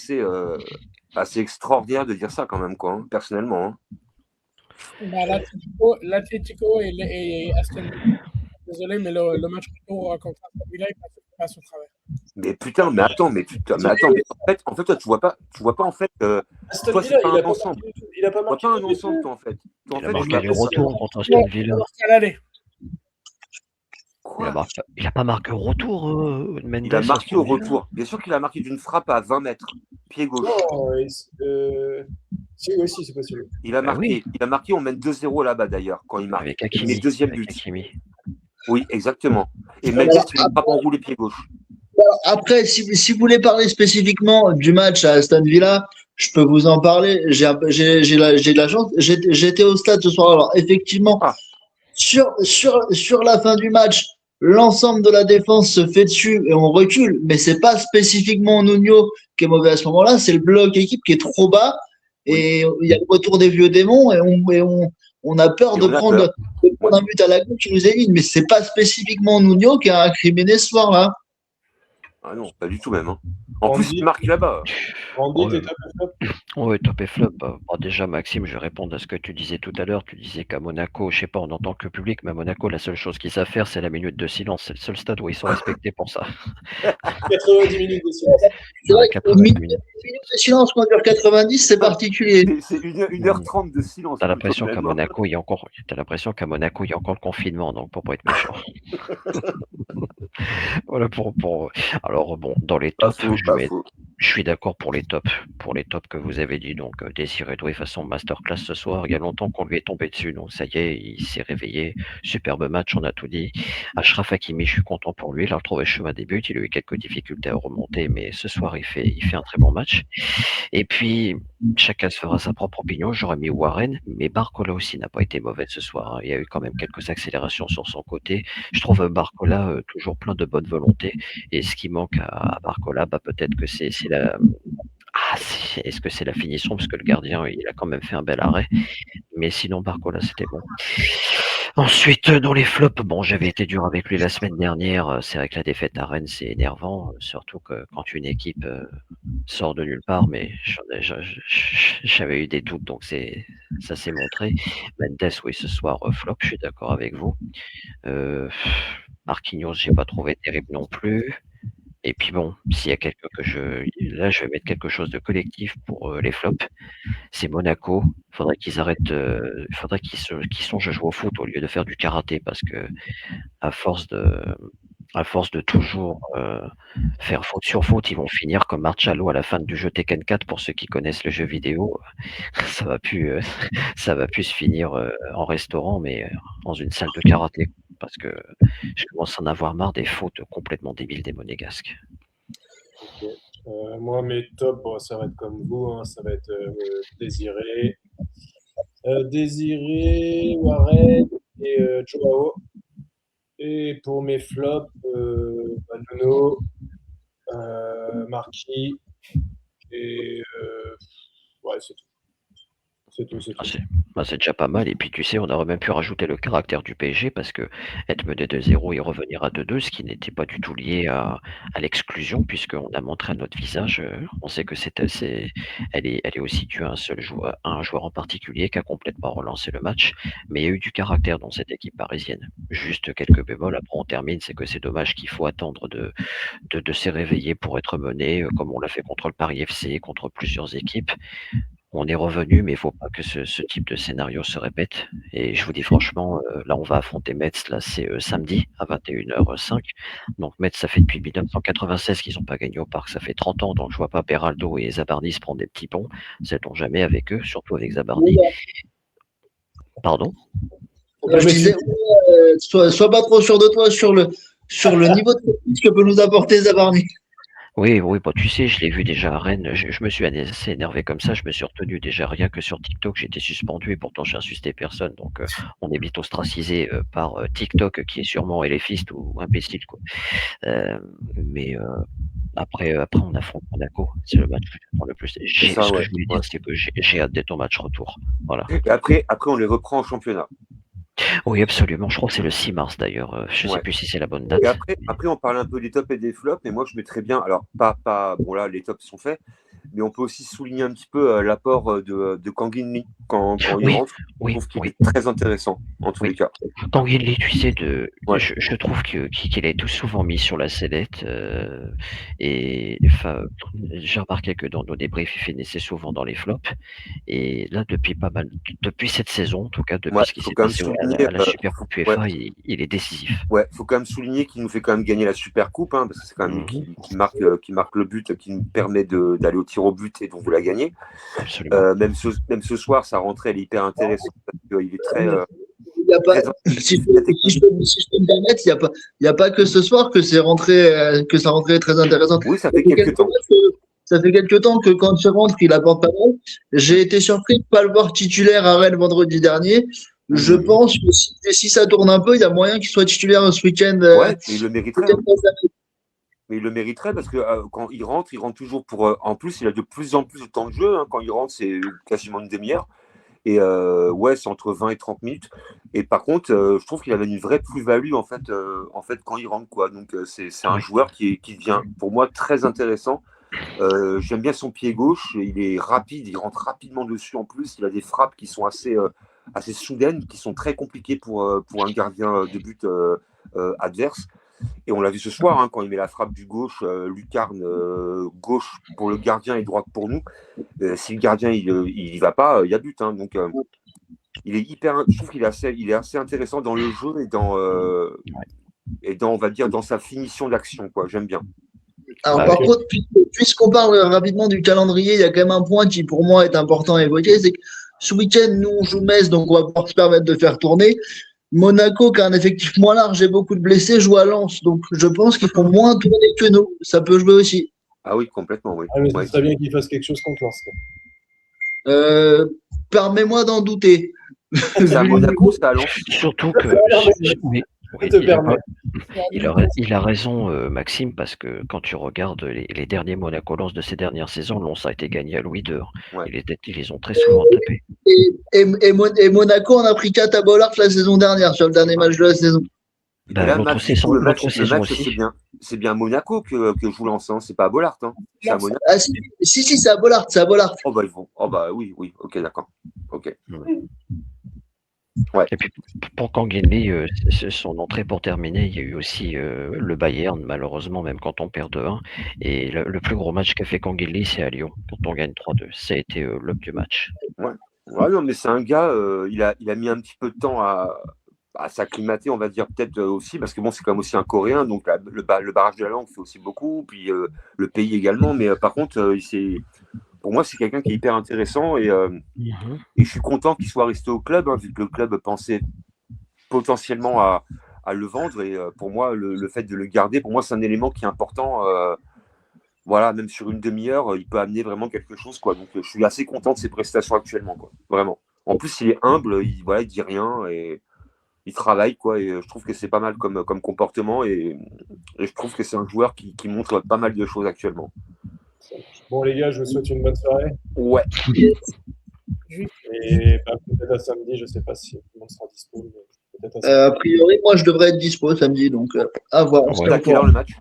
assez extraordinaire de dire ça quand même, quoi. Hein, personnellement. Hein. Bah, l'Atlético et Aston Villa. Désolé, mais le match retour contre Aston Villa, il passe au travers. Mais putain, mais attends, mais en fait, toi, tu vois pas en fait. Toi, c'est pas un ensemble. Il a pas marqué un ensemble, toi, en fait. Il a marqué les retours contre Aston Villa. Il n'a pas marqué au retour, Mendes. Il a marqué au retour. Bien sûr qu'il a marqué d'une frappe à 20 mètres, pied gauche. Non, si, c'est possible. Il a marqué, on mène 2-0 là-bas d'ailleurs, quand il marque. Avec Hakimi. Il deuxième but. Oui, exactement. Et Mendes, il a pas enroulé pied gauche. Après, si vous voulez parler spécifiquement du match à Aston Villa, je peux vous en parler. J'ai de la chance. J'étais au stade ce soir. Alors, effectivement, sur la fin du match, l'ensemble de la défense se fait dessus et on recule. Mais c'est pas spécifiquement Nuno qui est mauvais à ce moment-là. C'est le bloc équipe qui est trop bas. Et il y a le retour des vieux démons et on a peur de prendre un but à la gauche qui nous élimine. Mais c'est pas spécifiquement Nuno qui a incriminé ce soir-là. Ah non, pas du tout même. Hein. En plus, il marque là-bas. Randy, t'es top et flop? Oui, top et flop. Déjà, Maxime, je vais répondre à ce que tu disais tout à l'heure. Tu disais qu'à Monaco, je sais pas, on entend que le public, mais à Monaco, la seule chose qu'ils savent faire, c'est la minute de silence. C'est le seul stade où ils sont respectés pour ça. 90 minutes de silence. C'est vrai que une minute de silence quand dure 90, c'est particulier. C'est 1h30 de silence. T'as l'impression qu'à Monaco, il y a encore le confinement, donc pour pas être méchant. Voilà Alors bon, dans les tops, je suis d'accord pour les tops. Pour les tops que vous avez dit, donc Désiré Doué façon masterclass ce soir. Il y a longtemps qu'on lui est tombé dessus, donc ça y est, il s'est réveillé. Superbe match, on a tout dit. Achraf Hakimi, je suis content pour lui. Il a retrouvé le chemin des buts. Il a eu quelques difficultés à remonter, mais ce soir, il fait un très bon match. Et puis, chacun se fera sa propre opinion. J'aurais mis Warren, mais Barcola aussi n'a pas été mauvais ce soir. Hein. Il y a eu quand même quelques accélérations sur son côté. Je trouve Barcola toujours plein de bonne volonté. Et ce qui manque à Barcola, peut-être que c'est c'est la. Est-ce que c'est la finition? Parce que le gardien, il a quand même fait un bel arrêt. Mais sinon, Barcola, c'était bon. Ensuite, dans les flops, bon, j'avais été dur avec lui la semaine dernière. C'est vrai que la défaite à Rennes, c'est énervant. Surtout que quand une équipe sort de nulle part, mais j'avais eu des doutes, donc ça s'est montré. Mendes, oui, ce soir, flop, je suis d'accord avec vous. Marquinhos, j'ai pas trouvé terrible non plus. Et puis bon, s'il y a quelqu'un là, je vais mettre quelque chose de collectif pour les flops. C'est Monaco. Faudrait qu'ils arrêtent, faudrait qu'ils songent à jouer au foot au lieu de faire du karaté parce que à force de toujours faire faute sur faute, ils vont finir comme Marcello à la fin du jeu Tekken 4 pour ceux qui connaissent le jeu vidéo. Ça va plus se finir en restaurant, mais dans une salle de karaté. Parce que je commence à en avoir marre des fautes complètement débiles des Monégasques. Ok. Moi, mes tops, bon, ça va être comme vous, hein, ça va être Désiré, Warren et Joao. Et pour mes flops, Nuno, Marquis et ouais, c'est tout. C'est déjà pas mal. Et puis tu sais, on aurait même pu rajouter le caractère du PSG parce que être mené 2-0 et revenir à 2-2, ce qui n'était pas du tout lié à l'exclusion, puisqu'on a montré à notre visage, on sait que elle est aussi due à un joueur en particulier qui a complètement relancé le match. Mais il y a eu du caractère dans cette équipe parisienne. Juste quelques bémols, après on termine, c'est que c'est dommage qu'il faut attendre de se réveiller pour être mené, comme on l'a fait contre le Paris FC, contre plusieurs équipes. On est revenu, mais il ne faut pas que ce type de scénario se répète. Et je vous dis franchement, là, on va affronter Metz, là, c'est samedi à 21h05. Donc Metz, ça fait depuis 1996 qu'ils n'ont pas gagné au Parc, ça fait 30 ans. Donc je ne vois pas Beraldo et Zabardi se prendre des petits ponts. Sait-on jamais avec eux, surtout avec Zabardi. Pardon? Je disais, sois pas trop sûr de toi sur le niveau de technique que peut nous apporter Zabardi. Oui, bah, tu sais, je l'ai vu déjà à Rennes. Je me suis assez énervé comme ça. Je me suis retenu déjà rien que sur TikTok. J'étais suspendu et pourtant j'ai insulté personne. Donc on est vite ostracisé par TikTok qui est sûrement éléphiste ou imbécile, quoi. Mais après on affronte Monaco. C'est le match que j'attends le plus. Ce que je voulais dire, c'est que j'ai hâte d'être au match retour. Voilà. Et après on les reprend en championnat. Oui, absolument. Je crois que c'est le 6 mars d'ailleurs. Je ne sais plus si c'est la bonne date. Et après, on parle un peu des tops et des flops. Et moi, je mettrais bien. Alors, bon, là, les tops sont faits. Mais on peut aussi souligner un petit peu l'apport de Kangin Lee quand il rentre. Je trouve qu'il est très intéressant, en tous les cas. Kangin Lee, tu sais, je trouve qu'il est tout souvent mis sur la sellette. Et enfin, j'ai remarqué que dans nos débriefs, il finissait souvent dans les flops. Et là, depuis cette saison, en tout cas, depuis ce qui s'est passé à la Super Coupe UEFA, il est décisif. Ouais, il faut quand même souligner qu'il nous fait quand même gagner la Super Coupe, hein, parce que c'est quand même lui qui marque le but, qui nous permet d'aller au tir au but et donc vous la gagnez. Même ce soir, sa rentrée, elle est hyper intéressante parce qu'il est très. Si je peux me permettre, il n'y a pas que ce soir que sa rentrée est très intéressante. Oui, ça fait quelques temps. Ça fait quelques temps que quand il rentre, il apporte pas mal. J'ai été surpris de ne pas le voir titulaire à Rennes vendredi dernier. Je pense que si ça tourne un peu, il y a moyen qu'il soit titulaire ce week-end. Ouais, il le mériterait. Mais il le mériterait parce que quand il rentre toujours pour. En plus, il a de plus en plus de temps de jeu. Hein. Quand il rentre, c'est quasiment une demi-heure. Et c'est entre 20 et 30 minutes. Et par contre, je trouve qu'il avait une vraie plus-value en fait quand il rentre, quoi. Donc c'est un joueur qui devient pour moi très intéressant. J'aime bien son pied gauche. Il est rapide, il rentre rapidement dessus en plus. Il a des frappes qui sont assez soudaines, qui sont très compliquées pour un gardien de but adverse. Et on l'a vu ce soir, hein, quand il met la frappe du gauche, lucarne gauche pour le gardien et droite pour nous. Si le gardien il y va pas, il y a but. Hein, donc il est je trouve qu'il est assez intéressant dans le jeu et dans on va dire dans sa finition d'action, quoi. J'aime bien. Alors par contre, puisqu'on parle rapidement du calendrier, il y a quand même un point qui pour moi est important à évoquer, c'est que ce week-end nous on joue Metz, donc on va pouvoir se permettre de faire tourner. Monaco, qui a un effectif moins large et beaucoup de blessés, joue à Lens. Donc, je pense qu'ils font moins tourner que nous. Ça peut jouer aussi. Ah oui, complètement, oui. Ah, mais c'est très bien qu'il fasse quelque chose contre Lens. Permets-moi d'en douter. C'est à Monaco, c'est à Lens. Surtout que Oui, te permets. il a raison, Maxime, parce que quand tu regardes les derniers Monaco-Lens de ces dernières saisons, Lens a été gagné à Louis II. Ouais. Ils les ont très souvent tapés. Et Monaco, on a pris 4 à Bollard la saison dernière, sur le dernier match de la saison. Et Bah, là, l'autre Max, du coup, saison, le l'autre match, saison c'est aussi. bien Monaco que joue Lens, hein. C'est pas à Bollard, hein. C'est à Monaco. Ah, si, c'est à Bollard, c'est à Bollard. Oh bah ils vont. Oh bah oui, ok, d'accord. Ok. Et puis pour Kangenli, son entrée pour terminer, il y a eu aussi le Bayern, malheureusement, même quand on perd 2-1. Et le plus gros match qu'a fait Kangenli, c'est à Lyon, quand on gagne 3-2. Ça a été l'homme du match. Ouais, non, mais c'est un gars, il a mis un petit peu de temps à s'acclimater, on va dire, peut-être aussi, parce que bon, c'est quand même aussi un Coréen, donc le barrage de la langue fait aussi beaucoup, puis le pays également, mais par contre, pour moi, c'est quelqu'un qui est hyper intéressant et je suis content qu'il soit resté au club, hein, vu que le club pensait potentiellement à le vendre, et pour moi, le fait de le garder, pour moi, c'est un élément qui est important. Voilà, même sur une demi-heure, il peut amener vraiment quelque chose, quoi. Donc, je suis assez content de ses prestations actuellement, quoi. Vraiment. En plus, il est humble, il dit rien et il travaille, quoi. Et je trouve que c'est pas mal comme comportement et je trouve que c'est un joueur qui montre pas mal de choses actuellement. Bon, les gars, je vous souhaite une bonne soirée. Ouais. Et peut-être à samedi, je sais pas si tout le monde sera dispo. Mais peut-être à samedi. A priori, moi, je devrais être dispo samedi, donc à voir. On se Ouais. tient À au quelle heure courant. le match?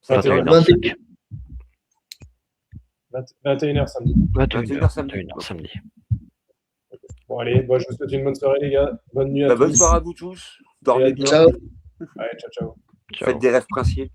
21h05. 21h samedi. 21h samedi. 21h samedi. Bon, allez, je vous souhaite une bonne soirée, les gars. Bonne nuit à tous. Bonne soirée à vous tous. Dormez bien. Ciao. Allez, ciao, ciao. Ciao. Faites des rêves princiers.